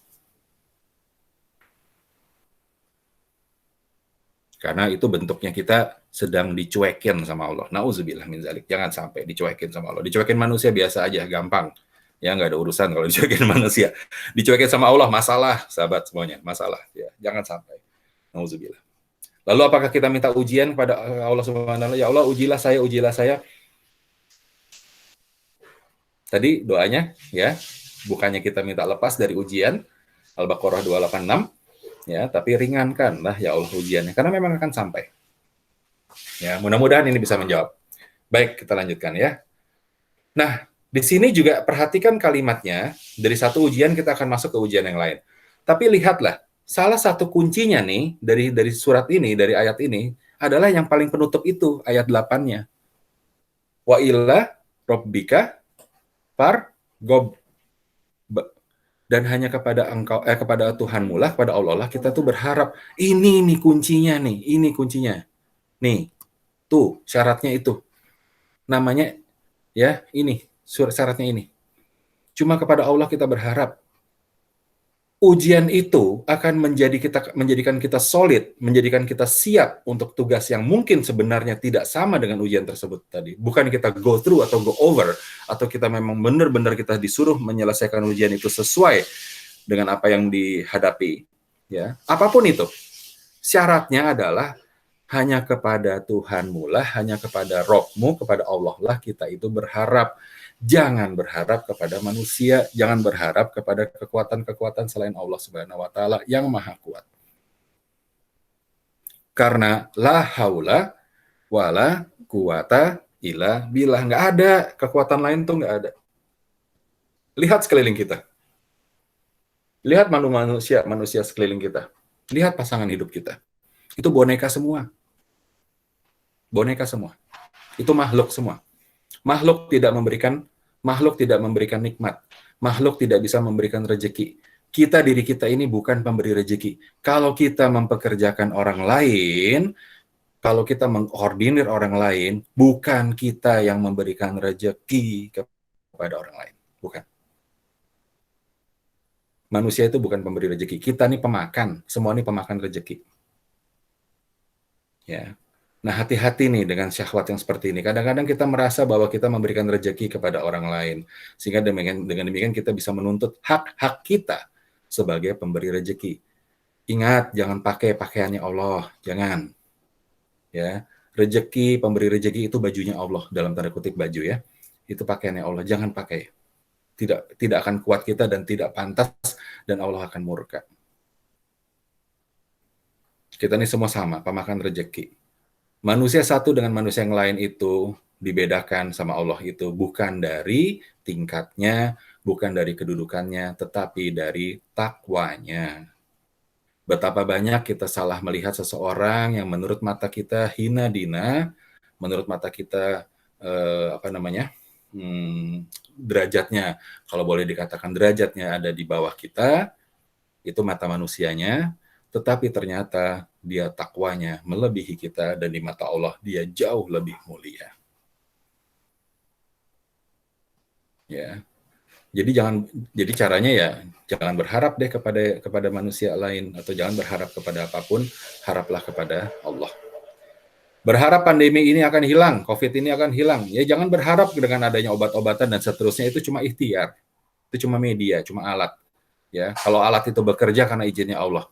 B: Karena itu bentuknya kita sedang dicuekin sama Allah. Nauzubillah min zalik. Jangan sampai dicuekin sama Allah. Dicuekin manusia biasa aja, gampang. Ya, nggak ada urusan kalau dicuekin manusia. Dicuekin sama Allah, masalah, sahabat semuanya. Masalah. Ya, jangan sampai. Nauzubillah. Lalu apakah kita minta ujian kepada Allah Subhanahu wa taala? Ya Allah, ujilah saya, ujilah saya. Tadi doanya ya, bukannya kita minta lepas dari ujian, Al-Baqarah 286 ya, tapi ringankanlah ya Allah ujiannya karena memang akan sampai. Ya, mudah-mudahan ini bisa menjawab. Baik, kita lanjutkan ya. Nah, di sini juga perhatikan kalimatnya, dari satu ujian kita akan masuk ke ujian yang lain. Tapi lihatlah, salah satu kuncinya nih dari surat ini, dari ayat ini adalah yang paling penutup itu, ayat 8-nya. Wa illa rabbika fargob, dan hanya kepada engkau kepada Tuhanmu lah, kepada Allah lah kita tuh berharap. Ini nih kuncinya nih, ini kuncinya. Nih, tuh syaratnya itu. Namanya ya, ini syaratnya ini. Cuma kepada Allah kita berharap. Ujian itu akan menjadikan kita solid, menjadikan kita siap untuk tugas yang mungkin sebenarnya tidak sama dengan ujian tersebut tadi. Bukan kita go through atau go over, atau kita memang benar-benar kita disuruh menyelesaikan ujian itu sesuai dengan apa yang dihadapi. Ya, apapun itu, syaratnya adalah hanya kepada Tuhanmu lah, hanya kepada Rohmu, kepada Allah lah kita itu berharap. Jangan berharap kepada manusia, jangan berharap kepada kekuatan-kekuatan selain Allah Subhanahu wa taala yang Maha Kuat. Karena la haula wala quwata illa billah, nggak ada kekuatan lain tuh, nggak ada. Lihat sekeliling kita. Lihat manusia sekeliling kita. Lihat pasangan hidup kita. Itu boneka semua. Boneka semua. Itu makhluk semua. Makhluk tidak memberikan nikmat. Makhluk tidak bisa memberikan rezeki. Diri kita ini bukan pemberi rezeki. Kalau kita mempekerjakan orang lain, kalau kita mengordinir orang lain, bukan kita yang memberikan rezeki kepada orang lain. Bukan. Manusia itu bukan pemberi rezeki. Kita ini pemakan. Semua ini pemakan rezeki. Ya. Nah, hati-hati nih dengan syahwat yang seperti ini. Kadang-kadang kita merasa bahwa kita memberikan rezeki kepada orang lain. Sehingga dengan demikian kita bisa menuntut hak-hak kita sebagai pemberi rezeki. Ingat, jangan pakai pakaiannya Allah. Jangan. Ya, rezeki, pemberi rezeki itu bajunya Allah, dalam tanda kutip baju ya. Itu pakaiannya Allah. Jangan pakai. Tidak akan kuat kita dan tidak pantas, dan Allah akan murka. Kita ini semua sama, pemakan rezeki. Manusia satu dengan manusia yang lain itu dibedakan sama Allah itu bukan dari tingkatnya, bukan dari kedudukannya, tetapi dari takwanya. Betapa banyak kita salah melihat seseorang yang menurut mata kita hina dina, menurut mata kita derajatnya, kalau boleh dikatakan derajatnya ada di bawah kita, itu mata manusianya. Tetapi ternyata dia takwanya melebihi kita, dan di mata Allah dia jauh lebih mulia. Ya. Jadi caranya ya jangan berharap deh kepada manusia lain, atau jangan berharap kepada apapun, haraplah kepada Allah. Berharap pandemi ini akan hilang, COVID ini akan hilang. Ya jangan berharap dengan adanya obat-obatan dan seterusnya, itu cuma ikhtiar. Itu cuma media, cuma alat. Ya, kalau alat itu bekerja karena izinnya Allah.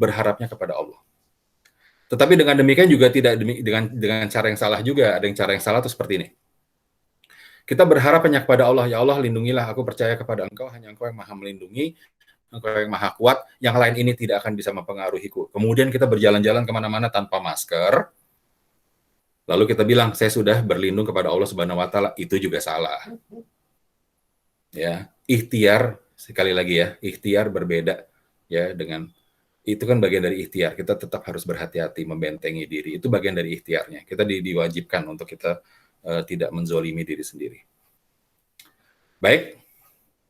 B: Berharapnya kepada Allah. Tetapi dengan demikian juga tidak dengan cara yang salah juga. Ada yang cara yang salah itu seperti ini. Kita berharap hanya kepada Allah. Ya Allah, lindungilah, aku percaya kepada Engkau, hanya Engkau yang maha melindungi, Engkau yang maha kuat, yang lain ini tidak akan bisa mempengaruhiku. Kemudian kita berjalan-jalan kemana-mana tanpa masker, lalu kita bilang, saya sudah berlindung kepada Allah Subhanahu wa taala. Itu juga salah. Ya, ikhtiar, sekali lagi ya, ikhtiar berbeda ya dengan itu kan bagian dari ikhtiar. Kita tetap harus berhati-hati, membentengi diri. Itu bagian dari ikhtiarnya. Kita diwajibkan untuk kita tidak menzolimi diri sendiri. Baik,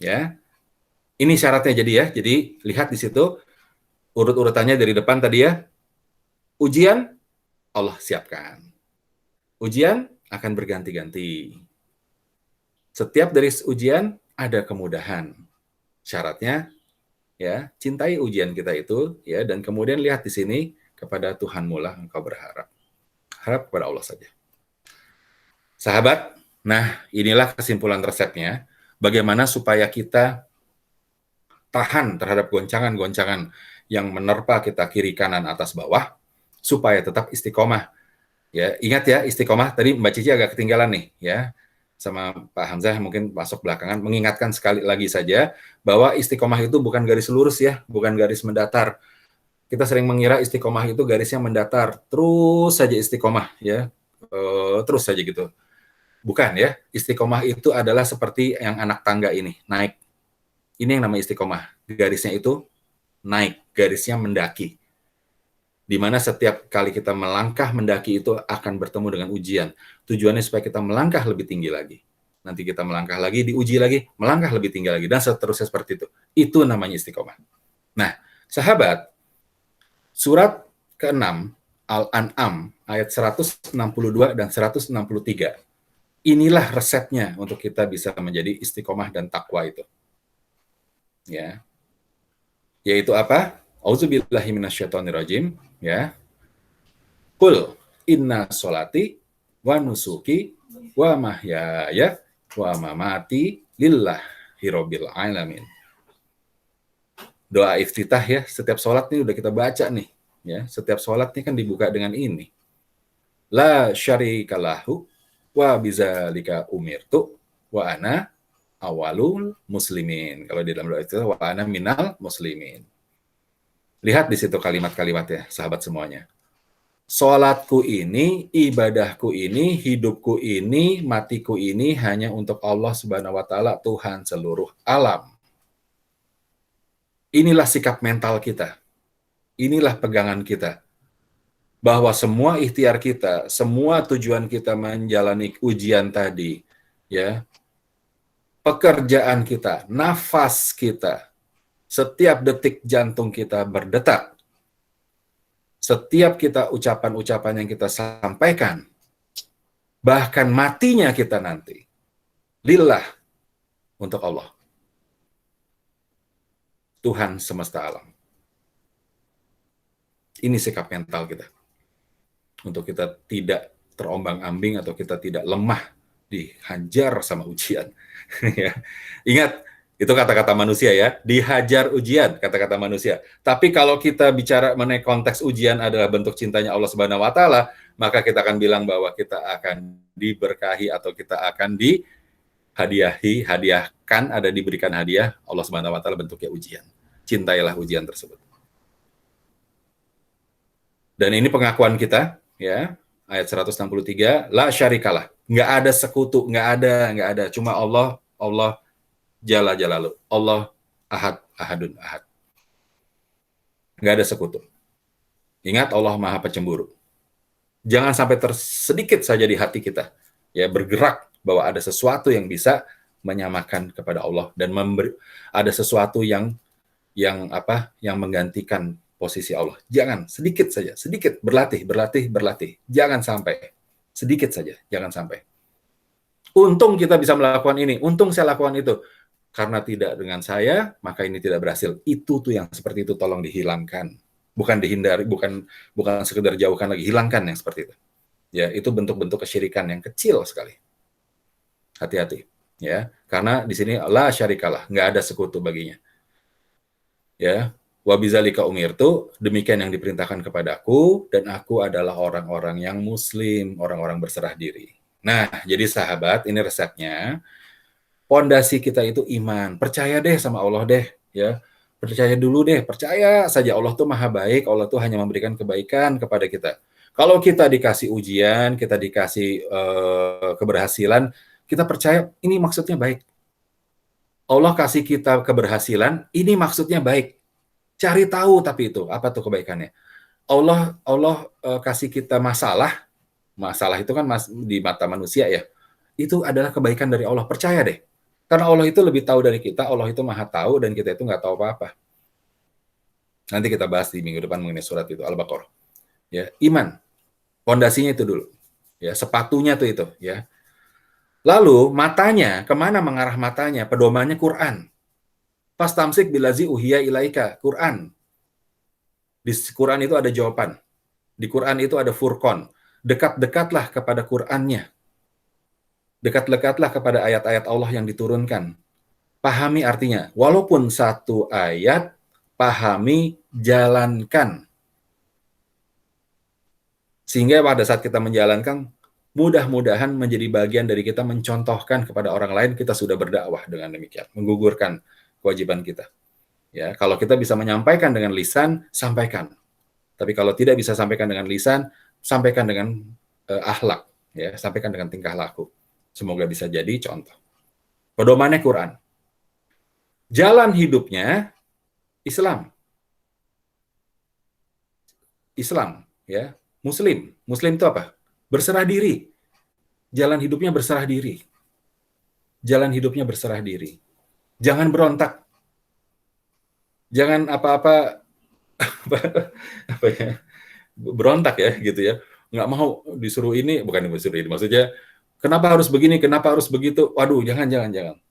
B: ya. Ini syaratnya jadi ya. Jadi lihat di situ urut-urutannya dari depan tadi ya. Ujian Allah siapkan. Ujian akan berganti-ganti. Setiap dari ujian ada kemudahan. Syaratnya ya, cintai ujian kita itu ya, dan kemudian lihat di sini kepada Tuhanmu lah engkau berharap. Harap kepada Allah saja. Sahabat, nah inilah kesimpulan resepnya. Bagaimana supaya kita tahan terhadap goncangan-goncangan yang menerpa kita kiri kanan atas bawah, supaya tetap istiqomah. Ya, ingat ya, istiqomah tadi Mbak Cici agak ketinggalan nih, ya. Sama Pak Hamzah mungkin masuk belakangan, mengingatkan sekali lagi saja bahwa istiqomah itu bukan garis lurus ya, bukan garis mendatar. Kita sering mengira istiqomah itu garisnya mendatar, terus saja istiqomah ya, terus saja gitu. Bukan ya, istiqomah itu adalah seperti yang anak tangga ini, naik. Ini yang namanya istiqomah, garisnya itu naik, garisnya mendaki. Di mana setiap kali kita melangkah mendaki itu akan bertemu dengan ujian. Tujuannya supaya kita melangkah lebih tinggi lagi. Nanti kita melangkah lagi, diuji lagi, melangkah lebih tinggi lagi, dan seterusnya seperti itu. Itu namanya istiqomah. Nah, sahabat, surat ke-6, Al-An'am, ayat 162 dan 163. Inilah resepnya untuk kita bisa menjadi istiqomah dan takwa itu. Ya. Yaitu apa? Auzubillahi minasyaitonirrajim, ya. Qul inna sholati wa nusuki wa mahyaya wa mamati lillahi rabbil alamin. Doa iftitah ya, setiap sholat nih udah kita baca nih, ya. Setiap sholat nih kan dibuka dengan ini. La syarikalahu wa bizalika umirtu wa ana awalul muslimin. Kalau di dalam doa itu wa ana minal muslimin. Lihat di situ kalimat-kalimatnya, sahabat semuanya. Sholatku ini, ibadahku ini, hidupku ini, matiku ini hanya untuk Allah Subhanahu wa Ta'ala, Tuhan seluruh alam. Inilah sikap mental kita. Inilah pegangan kita. Bahwa semua ikhtiar kita, semua tujuan kita menjalani ujian tadi, ya, pekerjaan kita, nafas kita, setiap detik jantung kita berdetak. Setiap kita ucapan-ucapan yang kita sampaikan, bahkan matinya kita nanti, lillah, untuk Allah. Tuhan semesta alam. Ini sikap mental kita. Untuk kita tidak terombang-ambing atau kita tidak lemah dihajar sama ujian. Ingat, itu kata-kata manusia ya, dihajar ujian, kata-kata manusia. Tapi kalau kita bicara mengenai konteks ujian adalah bentuk cintanya Allah Subhanahu wa Ta'ala, maka kita akan bilang bahwa kita akan diberkahi atau kita akan hadiahkan, ada diberikan hadiah Allah Subhanahu wa Ta'ala bentuknya ujian. Cintailah ujian tersebut. Dan ini pengakuan kita, ya, ayat 163, la syarikalah, nggak ada sekutu, nggak ada, cuma Allah Jalla Jalalu, Allah Ahad, Ahadun Ahad. Nggak ada sekutu. Ingat, Allah Maha Pencemburu. Jangan sampai tersedikit saja di hati kita, ya, bergerak bahwa ada sesuatu yang bisa menyamakan kepada Allah dan ada sesuatu yang menggantikan posisi Allah. Jangan, sedikit saja, sedikit, berlatih. Jangan sampai, sedikit saja, jangan sampai. Untung kita bisa melakukan ini, untung saya lakukan itu. Karena tidak dengan saya, maka ini tidak berhasil. Itu tuh yang seperti itu tolong dihilangkan. Bukan dihindari, bukan sekedar jauhkan lagi, hilangkan yang seperti itu. Ya, itu bentuk-bentuk kesyirikan yang kecil sekali. Hati-hati, ya. Karena di sini la syarikalah, nggak ada sekutu baginya. Ya, wa bizalika umirtu, demikian yang diperintahkan kepadaku, dan aku adalah orang-orang yang muslim, orang-orang berserah diri. Nah, jadi sahabat, ini resepnya. Pondasi kita itu iman. Percaya deh sama Allah deh, ya. Percaya dulu deh, percaya saja Allah tuh maha baik, Allah tuh hanya memberikan kebaikan kepada kita. Kalau kita dikasih ujian, kita dikasih keberhasilan, kita percaya ini maksudnya baik. Allah kasih kita keberhasilan, ini maksudnya baik. Cari tahu tapi itu, apa tuh kebaikannya. Allah kasih kita masalah itu kan di mata manusia ya, itu adalah kebaikan dari Allah, percaya deh. Karena Allah itu lebih tahu dari kita, Allah itu maha tahu, dan kita itu nggak tahu apa-apa. Nanti kita bahas di minggu depan mengenai surat itu, Al-Baqarah. Ya, iman. Pondasinya itu dulu. Ya, sepatunya tuh itu. Ya. Lalu, matanya, kemana mengarah matanya? Pedomannya Quran. Fastamsik bilazi uhiya ilaika, Quran. Di Quran itu ada jawaban. Di Quran itu ada furqan. Dekat-dekatlah kepada Qurannya. Dekat-dekatlah kepada ayat-ayat Allah yang diturunkan. Pahami artinya. Walaupun satu ayat, pahami, jalankan. Sehingga pada saat kita menjalankan, mudah-mudahan menjadi bagian dari kita mencontohkan kepada orang lain kita sudah berdakwah dengan demikian, menggugurkan kewajiban kita. Ya, kalau kita bisa menyampaikan dengan lisan, sampaikan. Tapi kalau tidak bisa sampaikan dengan lisan, sampaikan dengan akhlak, ya, sampaikan dengan tingkah laku. Semoga bisa jadi contoh. Pedomannya Quran. Jalan hidupnya Islam. Islam, ya. Muslim. Muslim itu apa? Berserah diri. Jalan hidupnya berserah diri. Jalan hidupnya berserah diri. Jangan berontak. Jangan apa-apa apa ya, berontak ya gitu ya. Nggak mau disuruh ini, bukan disuruh ini. Maksudnya, kenapa harus begini, kenapa harus begitu? Waduh, jangan.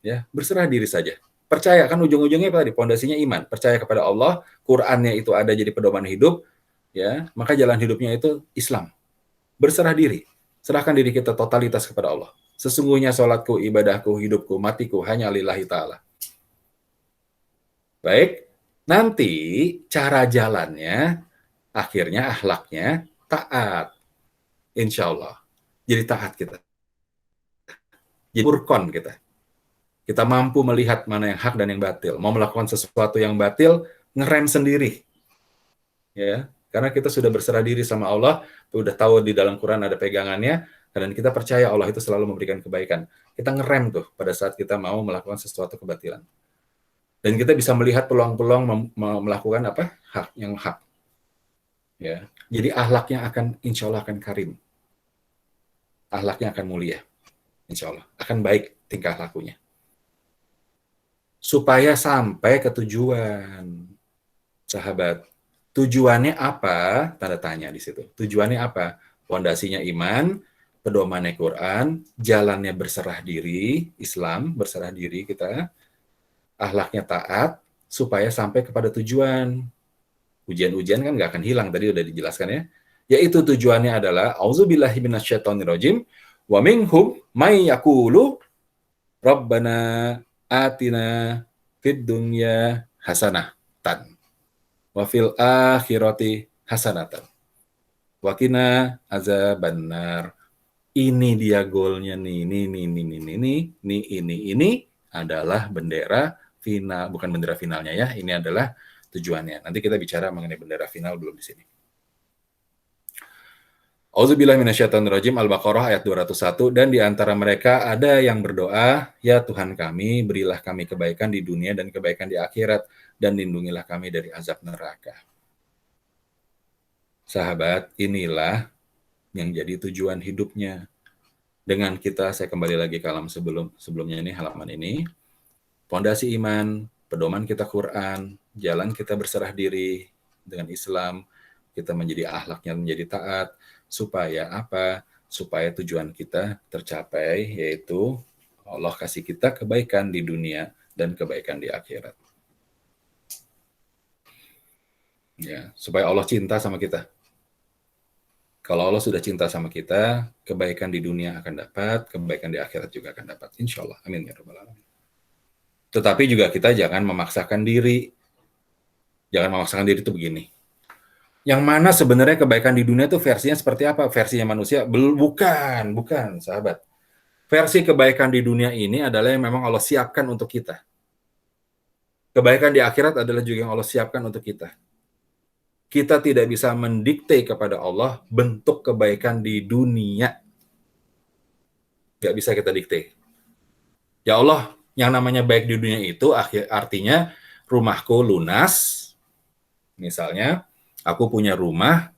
B: Ya, berserah diri saja. Percaya, kan ujung-ujungnya tadi, pondasinya iman. Percaya kepada Allah, Qur'annya itu ada jadi pedoman hidup, ya, maka jalan hidupnya itu Islam. Berserah diri. Serahkan diri kita totalitas kepada Allah. Sesungguhnya sholatku, ibadahku, hidupku, matiku hanya lillahi ta'ala. Baik, nanti cara jalannya, akhirnya akhlaknya taat. Insya Allah. Jadi taat kita. Jadi furqan kita. Kita mampu melihat mana yang hak dan yang batil. Mau melakukan sesuatu yang batil, ngerem sendiri. Ya, karena kita sudah berserah diri sama Allah, sudah tahu di dalam Quran ada pegangannya, dan kita percaya Allah itu selalu memberikan kebaikan. Kita ngerem tuh pada saat kita mau melakukan sesuatu kebatilan. Dan kita bisa melihat peluang-peluang melakukan apa? Hak, yang hak. Ya. Jadi akhlaknya akan, insya Allah akan karim. Akhlaknya akan mulia. Insya Allah. Akan baik tingkah lakunya. Supaya sampai ke tujuan. Sahabat. Tujuannya apa? Tanda tanya di situ. Tujuannya apa? Pondasinya iman, pedomannya Quran, jalannya berserah diri, Islam, berserah diri kita, akhlaknya taat, supaya sampai kepada tujuan. Ujian-ujian kan nggak akan hilang, tadi udah dijelaskan ya. Yaitu tujuannya adalah, auzubillahi minasyaitonirrajim, wa minhum may yaqulu rabbana atina fid dunya hasanatan wa fil akhirati hasanatan wa qina azabannar. Ini dia goalnya nih, ini adalah bendera final, bukan bendera finalnya ya, ini adalah tujuannya. Nanti kita bicara mengenai bendera final, belum di sini. Auzubillahi minasyaitonirrajim, Al-Baqarah ayat 201, dan di antara mereka ada yang berdoa, ya Tuhan kami, berilah kami kebaikan di dunia dan kebaikan di akhirat, dan lindungilah kami dari azab neraka. Sahabat, inilah yang jadi tujuan hidupnya. Dengan kita, saya kembali lagi ke alam sebelumnya ini, halaman ini, pondasi iman, pedoman kita Quran, jalan kita berserah diri dengan Islam, kita menjadi akhlaknya menjadi taat, supaya apa? Supaya tujuan kita tercapai, yaitu Allah kasih kita kebaikan di dunia dan kebaikan di akhirat. Ya, supaya Allah cinta sama kita. Kalau Allah sudah cinta sama kita, kebaikan di dunia akan dapat, kebaikan di akhirat juga akan dapat. Insya Allah. Amin ya rabbal alamin. Tetapi juga kita jangan memaksakan diri. Jangan memaksakan diri itu begini. Yang mana sebenarnya kebaikan di dunia itu versinya seperti apa? Versinya manusia? Bukan, sahabat. Versi kebaikan di dunia ini adalah yang memang Allah siapkan untuk kita. Kebaikan di akhirat adalah juga yang Allah siapkan untuk kita. Kita tidak bisa mendikte kepada Allah bentuk kebaikan di dunia. Gak bisa kita dikte. Ya Allah, yang namanya baik di dunia itu artinya rumahku lunas. Misalnya, aku punya rumah,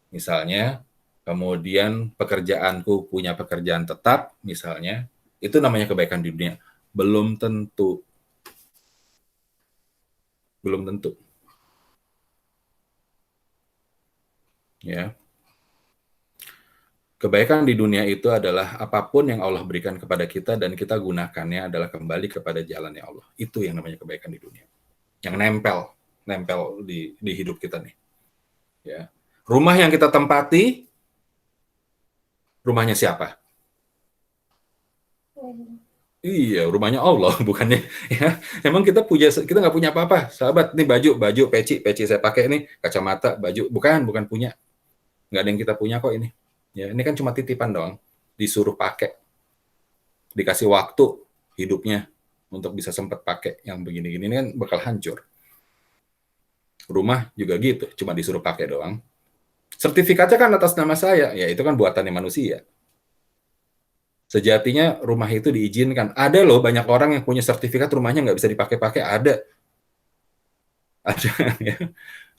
B: misalnya, kemudian pekerjaanku punya pekerjaan tetap, misalnya, itu namanya kebaikan di dunia. Belum tentu. Belum tentu. Ya. Kebaikan di dunia itu adalah apapun yang Allah berikan kepada kita dan kita gunakannya adalah kembali kepada jalannya Allah. Itu yang namanya kebaikan di dunia. Yang nempel di hidup kita nih. Ya. Rumah yang kita tempati, rumahnya siapa? Iya, rumahnya Allah, bukannya ya. Emang kita nggak punya apa-apa, sahabat. Nih baju peci saya pakai nih, kacamata, baju, bukan punya. nggak ada yang kita punya kok ini. Ya, ini kan cuma titipan doang, disuruh pakai, dikasih waktu hidupnya untuk bisa sempat pakai yang begini-gini, ini kan bakal hancur. Rumah juga gitu, cuma disuruh pakai doang. Sertifikatnya kan atas nama saya, ya itu kan buatannya manusia. Sejatinya rumah itu diizinkan. Ada loh banyak orang yang punya sertifikat rumahnya nggak bisa dipakai-pakai, ada. Ya.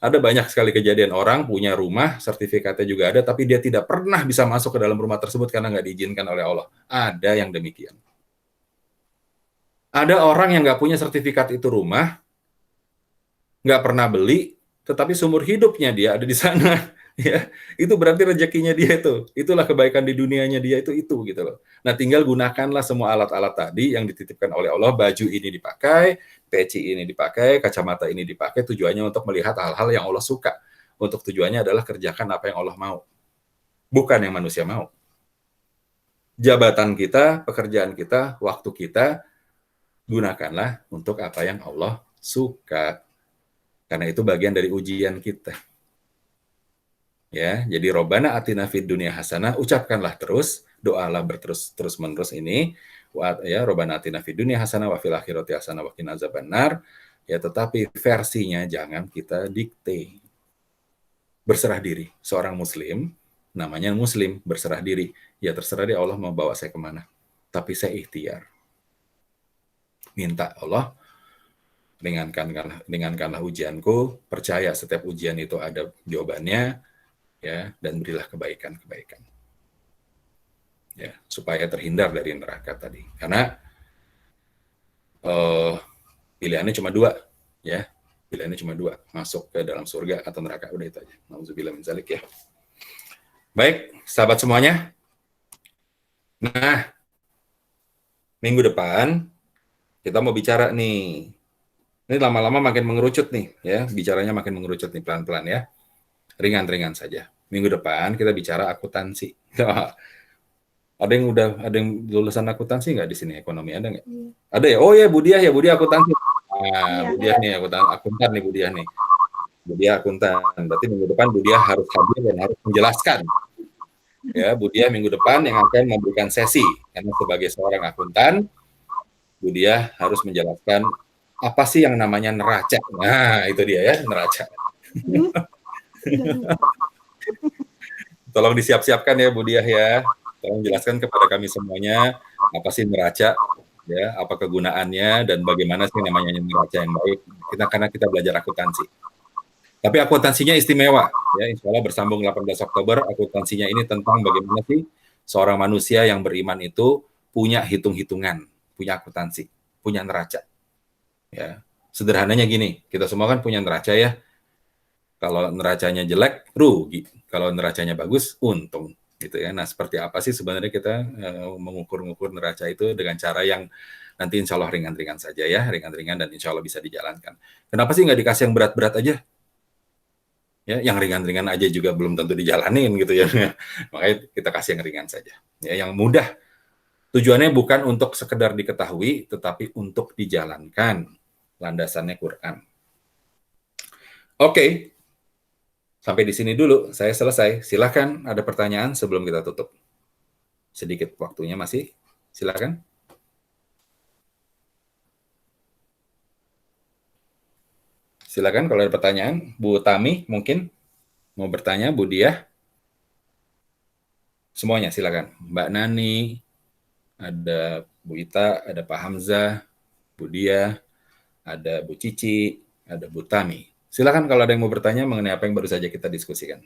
B: Ada banyak sekali kejadian orang punya rumah, sertifikatnya juga ada, tapi dia tidak pernah bisa masuk ke dalam rumah tersebut karena nggak diizinkan oleh Allah. Ada yang demikian. Ada orang yang nggak punya sertifikat itu rumah, nggak pernah beli, tetapi seumur hidupnya dia ada di sana. Ya, itu berarti rezekinya dia itu. Itulah kebaikan di dunianya dia itu gitu loh. Nah, tinggal gunakanlah semua alat-alat tadi yang dititipkan oleh Allah. Baju ini dipakai, peci ini dipakai, kacamata ini dipakai, tujuannya untuk melihat hal-hal yang Allah suka. Untuk tujuannya adalah kerjakan apa yang Allah mau. Bukan yang manusia mau. Jabatan kita, pekerjaan kita, waktu kita, gunakanlah untuk apa yang Allah suka. Karena itu bagian dari ujian kita. Ya, jadi Robbana atina fid dunya hasanah, ucapkanlah terus, doalah terus menerus ini, ya Robbana atina fid dunya hasanah wa fil akhirati hasanah wa qina azabannar. Ya, tetapi versinya jangan kita dikte. Berserah diri, seorang muslim, namanya muslim, berserah diri. Ya terserah dia Allah mau bawa saya kemana. Tapi saya ikhtiar. Minta Allah, ringankanlah ujianku, percaya setiap ujian itu ada jawabannya, ya, dan berilah kebaikan-kebaikan. Ya, supaya terhindar dari neraka tadi. Karena pilihannya cuma dua, ya. Pilihannya cuma dua, masuk ke dalam surga atau neraka, udah itu aja. Nauzubillah min dzalik, ya. Baik, sahabat semuanya. Nah, minggu depan kita mau bicara nih. Ini lama-lama makin mengerucut nih, ya. Bicaranya makin mengerucut nih pelan-pelan, ya. Ringan-ringan saja. Minggu depan kita bicara akuntansi. Ada yang lulusan akuntansi nggak di sini, ekonomi ada nggak? Ada ya? Oh ya, Budiah akuntansi. Nah, Budiah nih akuntan nih Budiah nih. Budiah akuntan. Berarti minggu depan Budiah harus hadir dan harus menjelaskan. Ya, Budiah minggu depan yang akan memberikan sesi. Karena sebagai seorang akuntan, Budiah harus menjelaskan apa sih yang namanya neraca. Nah, itu dia ya, neraca. Tolong disiap-siapkan ya Budiah ya. Tolong jelaskan kepada kami semuanya apa sih neraca, ya, apa kegunaannya dan bagaimana sih namanya neraca yang baik. Karena kita belajar akuntansi. Tapi akuntansinya istimewa, ya. Insya Allah bersambung 18 Oktober, akuntansinya ini tentang bagaimana sih seorang manusia yang beriman itu punya hitung-hitungan, punya akuntansi, punya neraca. Ya, sederhananya gini, kita semua kan punya neraca ya. Kalau neracanya jelek, rugi. Kalau neracanya bagus, untung. Gitu ya. Nah, seperti apa sih sebenarnya kita mengukur-ngukur neraca itu dengan cara yang nanti insya Allah ringan-ringan saja ya, ringan-ringan dan insya Allah bisa dijalankan. Kenapa sih nggak dikasih yang berat-berat aja? Ya, yang ringan-ringan aja juga belum tentu dijalanin gitu ya. Makanya kita kasih yang ringan saja. Ya, yang mudah. Tujuannya bukan untuk sekedar diketahui, tetapi untuk dijalankan. Landasannya Quran. Oke. Sampai di sini dulu, saya selesai. Silakan ada pertanyaan sebelum kita tutup. Sedikit waktunya masih, silakan. Silakan kalau ada pertanyaan. Bu Tami mungkin mau bertanya, Bu Diah. Semuanya silakan. Mbak Nani, ada Bu Ita, ada Pak Hamzah, Bu Diah, ada Bu Cici, ada Bu Tami. Silakan kalau ada yang mau bertanya mengenai apa yang baru saja kita diskusikan.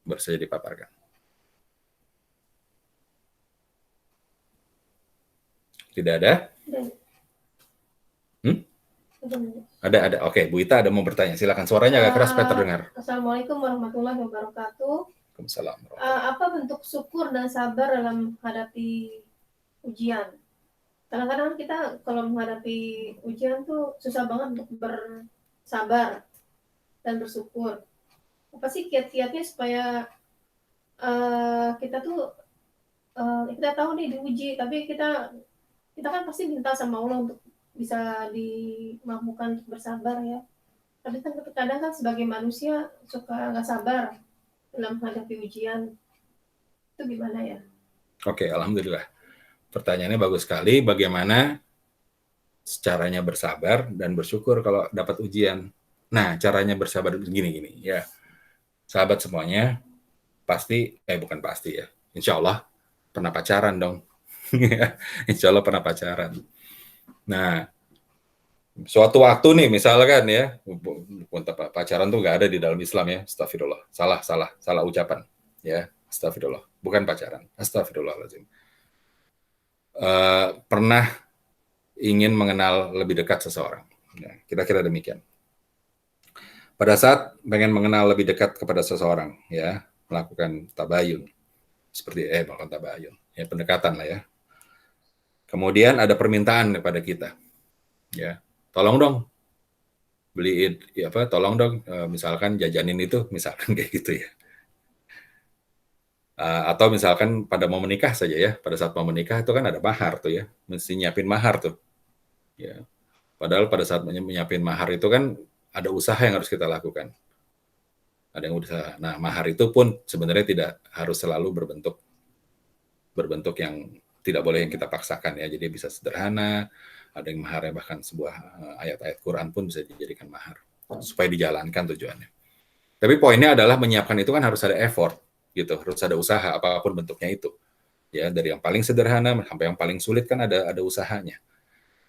B: Baru saja dipaparkan. Tidak ada? Ada. Oke, Bu Ita ada mau bertanya. Silakan, suaranya agak keras supaya terdengar.
A: Assalamualaikum warahmatullahi wabarakatuh.
B: Waalaikumsalam.
A: Apa bentuk syukur dan sabar dalam menghadapi ujian? Kadang-kadang kita kalau menghadapi ujian tuh susah banget untuk bersabar dan bersyukur. Apa sih kiat-kiatnya supaya kita tuh kita tahu nih diuji, tapi kita kan pasti minta sama Allah untuk bisa dimampukan untuk bersabar ya. Tapi kan kadang kan sebagai manusia suka nggak sabar dalam menghadapi ujian. Itu gimana ya?
B: Oke, alhamdulillah. Pertanyaannya bagus sekali. Bagaimana caranya bersabar dan bersyukur kalau dapat ujian? Nah, caranya bersabar gini ya. Sahabat semuanya pasti, bukan pasti ya. Insya Allah pernah pacaran dong. Insya Allah pernah pacaran. Nah, suatu waktu nih misalkan ya, pacaran tuh nggak ada di dalam Islam ya. Astagfirullah. Salah ucapan ya. Astagfirullah. Bukan pacaran. Astagfirullahaladzim. Pernah ingin mengenal lebih dekat seseorang. Ya, kira-kira demikian. Pada saat pengen mengenal lebih dekat kepada seseorang, ya, melakukan tabayun, seperti melakukan tabayun, ya, pendekatan lah ya. Kemudian ada permintaan kepada kita, ya, tolong dong beliin, tolong dong, misalkan jajanin itu, misalkan kayak gitu ya. Atau misalkan pada mau menikah saja ya, pada saat mau menikah itu kan ada mahar tuh ya, mesti nyiapin mahar tuh, ya. Padahal pada saat menyiapin mahar itu kan ada usaha yang harus kita lakukan. Ada yang usaha. Nah, mahar itu pun sebenarnya tidak harus selalu berbentuk yang tidak boleh yang kita paksakan ya. Jadi bisa sederhana, ada yang maharnya bahkan sebuah ayat-ayat Quran pun bisa dijadikan mahar supaya dijalankan tujuannya. Tapi poinnya adalah menyiapkan itu kan harus ada effort gitu, harus ada usaha apapun bentuknya itu. Ya, dari yang paling sederhana sampai yang paling sulit kan ada usahanya.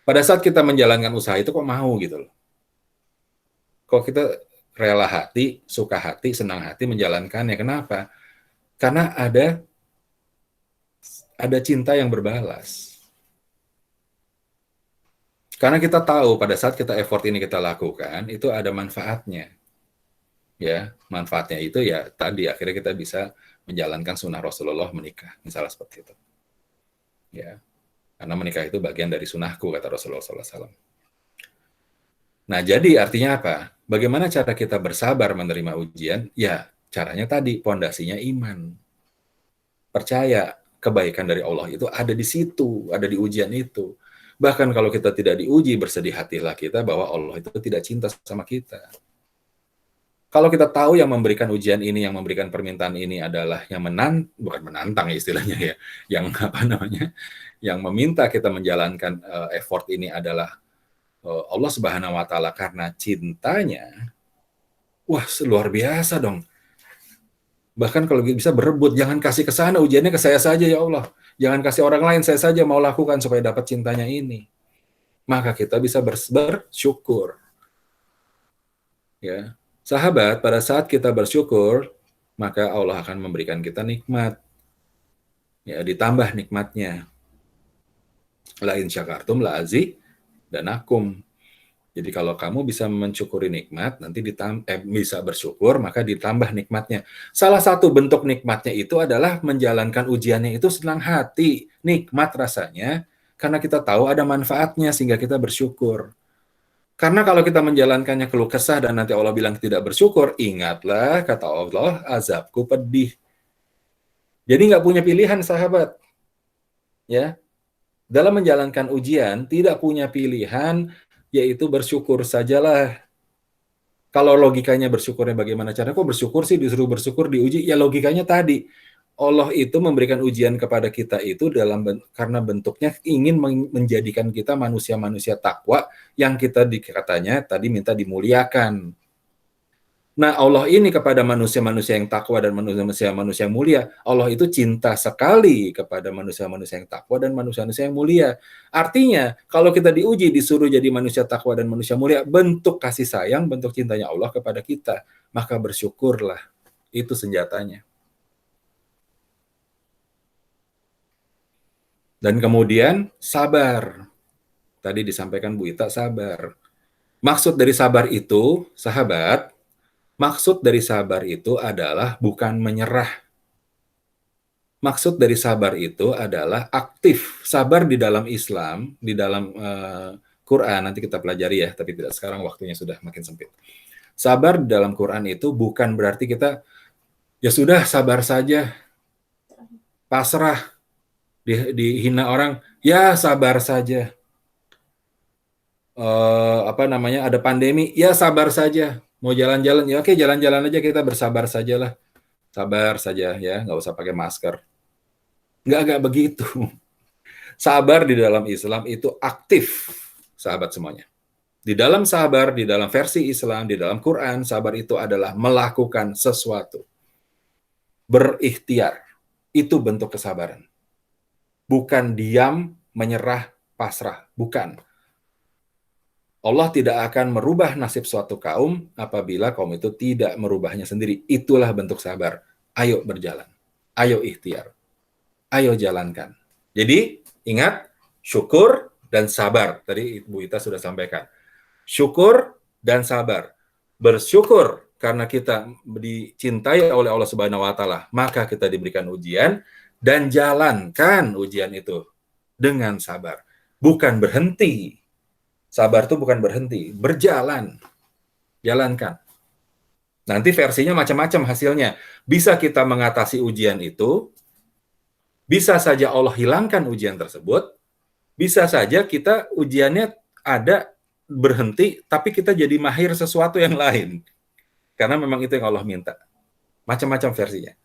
B: Pada saat kita menjalankan usaha itu kok mau gitu loh. Kok kita rela hati, suka hati, senang hati menjalankannya. Kenapa? Karena ada cinta yang berbalas. Karena kita tahu pada saat kita effort ini kita lakukan, itu ada manfaatnya. Ya, manfaatnya itu ya tadi akhirnya kita bisa menjalankan sunnah Rasulullah menikah, misalnya seperti itu. Ya, karena menikah itu bagian dari sunnahku, kata Rasulullah SAW. Nah, jadi artinya apa? Bagaimana cara kita bersabar menerima ujian? Ya, caranya tadi, pondasinya iman. Percaya kebaikan dari Allah itu ada di situ, ada di ujian itu. Bahkan kalau kita tidak diuji, bersedih hatilah kita bahwa Allah itu tidak cinta sama kita. Kalau kita tahu yang memberikan ujian ini, yang memberikan permintaan ini adalah yang bukan menantang istilahnya ya, yang yang meminta kita menjalankan effort ini adalah Allah Subhanahu wa Ta'ala karena cintanya, wah luar biasa dong. Bahkan kalau bisa berebut, jangan kasih ke sana, ujiannya ke saya saja ya Allah. Jangan kasih orang lain, saya saja mau lakukan supaya dapat cintanya ini. Maka kita bisa bersyukur. Ya, sahabat, pada saat kita bersyukur, maka Allah akan memberikan kita nikmat. Ya, ditambah nikmatnya. La in syakartum la azidanakum. Jadi kalau kamu bisa mensyukuri nikmat, nanti bisa bersyukur, maka ditambah nikmatnya. Salah satu bentuk nikmatnya itu adalah menjalankan ujiannya itu senang hati, nikmat rasanya, karena kita tahu ada manfaatnya sehingga kita bersyukur. Karena kalau kita menjalankannya keluh kesah dan nanti Allah bilang tidak bersyukur, ingatlah kata Allah, azabku pedih. Jadi nggak punya pilihan sahabat. Ya, dalam menjalankan ujian tidak punya pilihan, yaitu bersyukur sajalah. Kalau logikanya bersyukurnya bagaimana cara? Kok bersyukur sih disuruh bersyukur diuji? Ya logikanya tadi. Allah itu memberikan ujian kepada kita itu karena bentuknya ingin menjadikan kita manusia-manusia takwa yang kita katanya tadi minta dimuliakan. Nah, Allah ini kepada manusia-manusia yang takwa dan manusia-manusia yang mulia, Allah itu cinta sekali kepada manusia-manusia yang takwa dan manusia-manusia yang mulia. Artinya, kalau kita diuji, disuruh jadi manusia takwa dan manusia mulia, bentuk kasih sayang, bentuk cintanya Allah kepada kita, maka bersyukurlah. Itu senjatanya. Dan kemudian, sabar. Tadi disampaikan Bu Ita, sabar. Maksud dari sabar itu, sahabat, maksud dari sabar itu adalah bukan menyerah. Maksud dari sabar itu adalah aktif. Sabar di dalam Islam, di dalam Quran, nanti kita pelajari ya, tapi tidak sekarang, waktunya sudah makin sempit. Sabar di dalam Quran itu bukan berarti kita, ya sudah sabar saja, pasrah, dihina orang, ya sabar saja. Ada pandemi, ya sabar saja. Mau jalan-jalan, ya oke jalan-jalan aja, kita bersabar sajalah. sabar saja ya, nggak usah pakai masker. Nggak begitu. Sabar di dalam Islam itu aktif, sahabat semuanya. Di dalam sabar, di dalam versi Islam, di dalam Quran, sabar itu adalah melakukan sesuatu. Berikhtiar. Itu bentuk kesabaran. Bukan diam, menyerah, pasrah. Bukan. Allah tidak akan merubah nasib suatu kaum apabila kaum itu tidak merubahnya sendiri. Itulah bentuk sabar. Ayo berjalan. Ayo ikhtiar. Ayo jalankan. Jadi, ingat, syukur dan sabar. Tadi Ibu Ita sudah sampaikan. Syukur dan sabar. Bersyukur karena kita dicintai oleh Allah Subhanahu wa taala, maka kita diberikan ujian dan jalankan ujian itu dengan sabar. Bukan berhenti. Sabar itu bukan berhenti, berjalan. Jalankan. Nanti versinya macam-macam hasilnya. Bisa kita mengatasi ujian itu, bisa saja Allah hilangkan ujian tersebut, bisa saja kita ujiannya ada berhenti, tapi kita jadi mahir sesuatu yang lain. Karena memang itu yang Allah minta. Macam-macam versinya.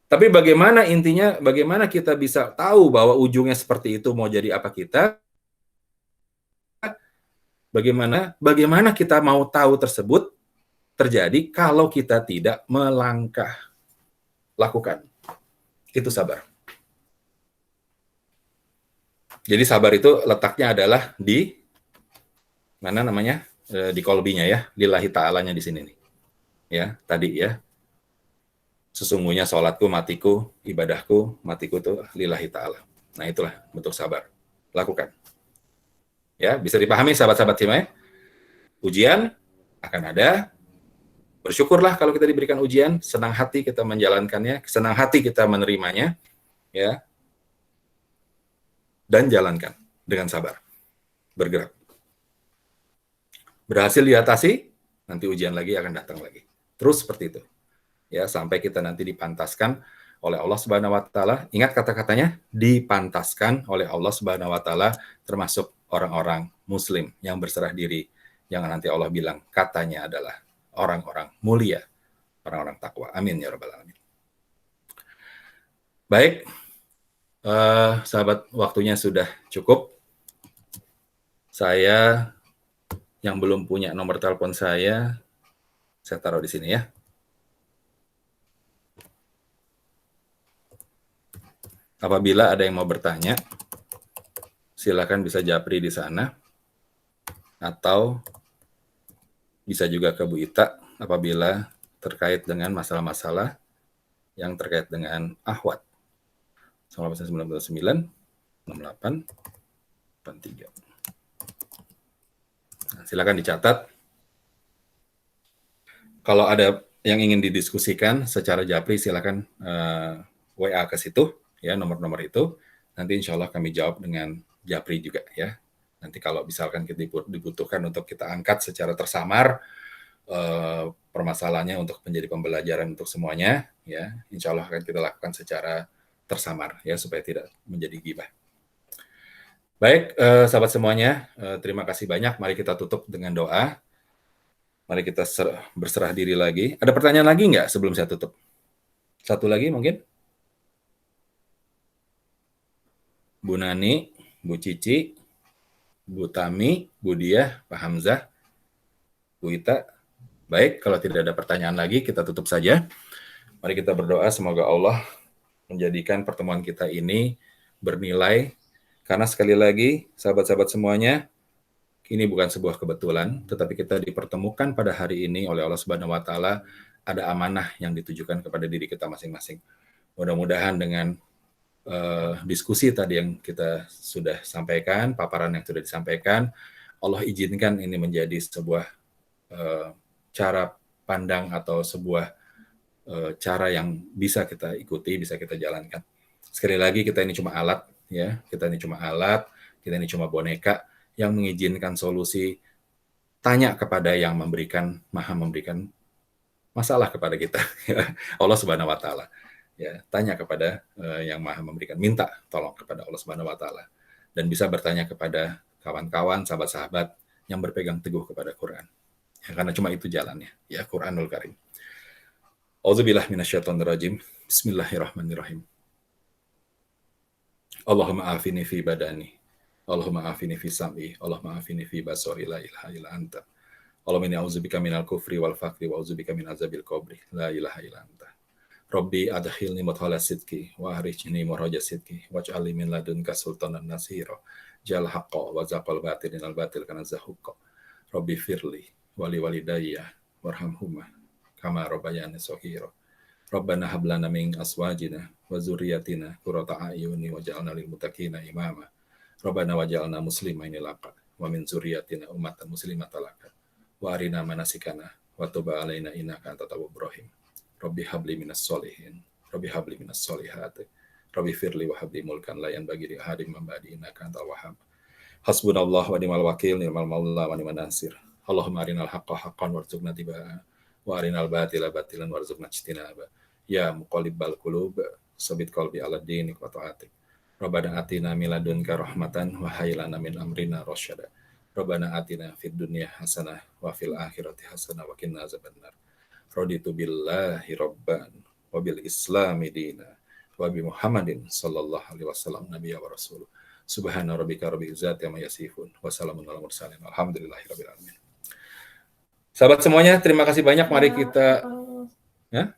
B: Tapi bagaimana intinya, bagaimana kita bisa tahu bahwa ujungnya seperti itu mau jadi apa kita? Bagaimana kita mau tahu tersebut terjadi kalau kita tidak melangkah. Lakukan. Itu sabar. Jadi sabar itu letaknya adalah di mana namanya? Di kolbinya ya, lillahi ta'alanya di sini nih. Ya, tadi ya. Sesungguhnya sholatku, matiku, ibadahku, matiku itu lillahi ta'ala. Nah, itulah bentuk sabar. Lakukan. Ya, bisa dipahami sahabat-sahabat Himaya? Ujian akan ada. Bersyukurlah kalau kita diberikan ujian, senang hati kita menjalankannya, senang hati kita menerimanya, ya. Dan jalankan dengan sabar. Bergerak. Berhasil diatasi, nanti ujian lagi akan datang lagi. Terus seperti itu. Ya, sampai kita nanti dipantaskan oleh Allah Subhanahu wa taala. Ingat kata-katanya, dipantaskan oleh Allah Subhanahu wa taala termasuk orang-orang muslim yang berserah diri yang nanti Allah bilang katanya adalah orang-orang mulia, orang-orang takwa. Amin ya rabbal alamin. Baik. Sahabat, waktunya sudah cukup. Saya yang belum punya nomor telepon saya taruh di sini ya. Apabila ada yang mau bertanya, silakan bisa japri di sana, atau bisa juga ke Bu Ita apabila terkait dengan masalah-masalah yang terkait dengan ahwat. 1999 68 83. Nah, silakan dicatat. Kalau ada yang ingin didiskusikan secara japri, silakan WA ke situ ya, nomor-nomor itu. Nanti insya Allah kami jawab dengan japri juga ya. Nanti kalau misalkan kita dibutuhkan untuk kita angkat secara tersamar permasalahannya untuk menjadi pembelajaran untuk semuanya ya, insya Allah akan kita lakukan secara tersamar ya, supaya tidak menjadi gibah. Baik, sahabat semuanya, terima kasih banyak. Mari kita tutup dengan doa. Mari kita berserah diri lagi. Ada pertanyaan lagi nggak sebelum saya tutup? Satu lagi mungkin? Bu Nani, Bu Cici, Bu Tami, Bu Diah, Pak Hamzah, Bu Ita. Baik, kalau tidak ada pertanyaan lagi, kita tutup saja. Mari kita berdoa, semoga Allah menjadikan pertemuan kita ini bernilai. Karena sekali lagi, sahabat-sahabat semuanya, ini bukan sebuah kebetulan, tetapi kita dipertemukan pada hari ini oleh Allah Subhanahu wa taala, ada amanah yang ditujukan kepada diri kita masing-masing. Mudah-mudahan dengan diskusi tadi yang kita sudah sampaikan, paparan yang sudah disampaikan, Allah izinkan ini menjadi sebuah cara pandang atau sebuah cara yang bisa kita ikuti, bisa kita jalankan. Sekali lagi, kita ini cuma alat, ya. Kita ini cuma alat, kita ini cuma boneka yang mengizinkan solusi. Tanya kepada yang memberikan, maha memberikan masalah kepada kita, ya. Allah Subhanahu wa taala. Ya, tanya kepada yang maha memberikan, minta tolong kepada Allah Subhanahu wa taala, dan bisa bertanya kepada kawan-kawan, sahabat-sahabat yang berpegang teguh kepada Quran. Ya, karena cuma itu jalannya, ya, Quranul Karim. Auzubillahi minasyaitonirrajim. Bismillahirrahmanirrahim. Allahumma afini fi badani. Allahumma afini fi sam'i. Allahumma afini fi basari. La ilaha illa anta. Allahumma inni a'udzubika minal kufri wal faqri wa a'udzubika min azabil qabri. La ilaha illa anta. Rabbi adkhilni mudkhala sidqi wa akhrijni mukhraja sidqi waj'alni min ladunka sultanan nasira. Jal haqqa wa zaqal batil al batil kana zahuqqa. Rabbi firli wali walidayya warhamhuma kama rabbayani shaghira. Rabbana hab lana min azwajina wa dzurriyyatina qurrata a'yuni waj'alna lil muttaqina imama. Rabbana waj'alna muslimaini laka wa min dzurriyyatina ummatan muslimatan laka wa arina manasikana wa tub 'alaina innaka antat tawwabur rahim. Rabbi habli minas sholihin. Rabbi habli minas sholihati. Rabbi firli wa habli mulkan la yanbaghi li ahadin min ba'di innaka antal wahhab. Hasbunallahu wa ni'mal wakil, ni'mal maula wa ni'man nasir. Allahumma arinal haqqa haqqan warzuqna tibaa wa arinal batila batilan warzuqna ijtinaba. Ya muqallibal qulub, sabit qalbi ala dinik wa ta'atik. Rabbana atina min ladunka rahmatan wa hayyi lana min amrina rasyada. Rabbana atina fid dunya hasanah wa fil akhirati hasanah wa qina azabannar. Raditu billahi rabban wa bil islami dina wa bi Muhammadin sallallahu alaihi wasallam nabiyya wa rasul. Subhana rabbika rabbil izzati amma yasifun wa salamun alal mursalin. Alhamdulillahirabbil alamin. Sahabat semuanya, terima kasih banyak. Mari kita ya?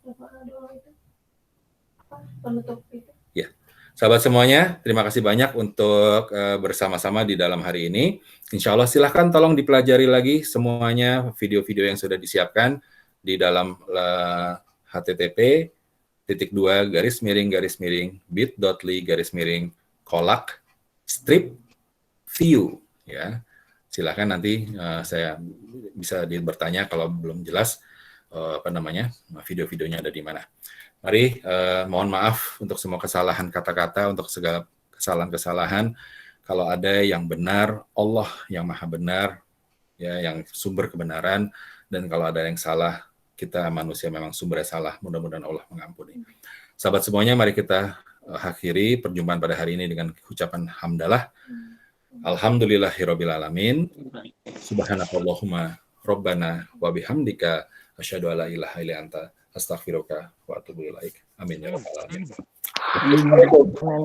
A: Penutup itu.
B: Ya. Sahabat semuanya, terima kasih banyak untuk bersama-sama di dalam hari ini. Insya Allah silahkan tolong dipelajari lagi semuanya video-video yang sudah disiapkan di dalam http://bit.ly/kolak strip view ya. Silahkan nanti saya bisa bertanya kalau belum jelas video-videonya ada di mana. Mari mohon maaf untuk semua kesalahan kata-kata, untuk segala kesalahan-kesalahan. Kalau ada yang benar, Allah yang maha benar, ya, yang sumber kebenaran. Dan kalau ada yang salah, kita manusia memang sumbernya salah. Mudah-mudahan Allah mengampuni. Sahabat semuanya, mari kita akhiri perjumpaan pada hari ini dengan ucapan hamdalah. Alhamdulillahirabbil alamin. Subhanakallahumma rabbana wa bihamdika asyhadu alla ilaha illa anta astaghfiruka wa atubu ilaik. Amin ya rabbal alamin.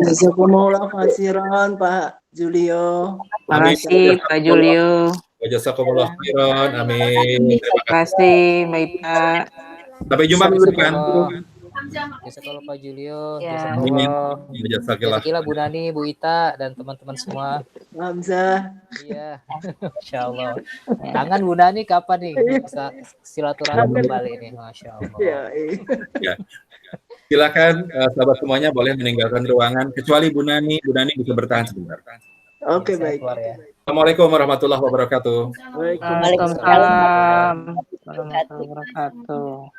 F: Jazakumullah khairan Pak Julio.
C: Terima kasih Pak Julio.
B: Jazakumullah khairan. Amin.
C: Terima kasih Mbak Ita.
B: Sampai jumpa minggu depan.
E: Jazakallah Pak Julio,
C: Ya.
E: Jazakallah Bu Nani, Bu Ita, dan teman-teman semua.
F: Hamzah.
E: Iya, Masya Allah. Tangan Bu Nani kapan nih bisa silaturahmi kembali ini, Masya Allah.
F: Ya.
B: Silakan sahabat semuanya boleh meninggalkan ruangan kecuali Bu Nani. Bu Nani bisa bertahan sebentar.
F: Oke,
E: Saya
F: baik.
E: keluar ya.
B: Assalamualaikum warahmatullahi wabarakatuh.
C: Waalaikumsalam warahmatullahi wabarakatuh.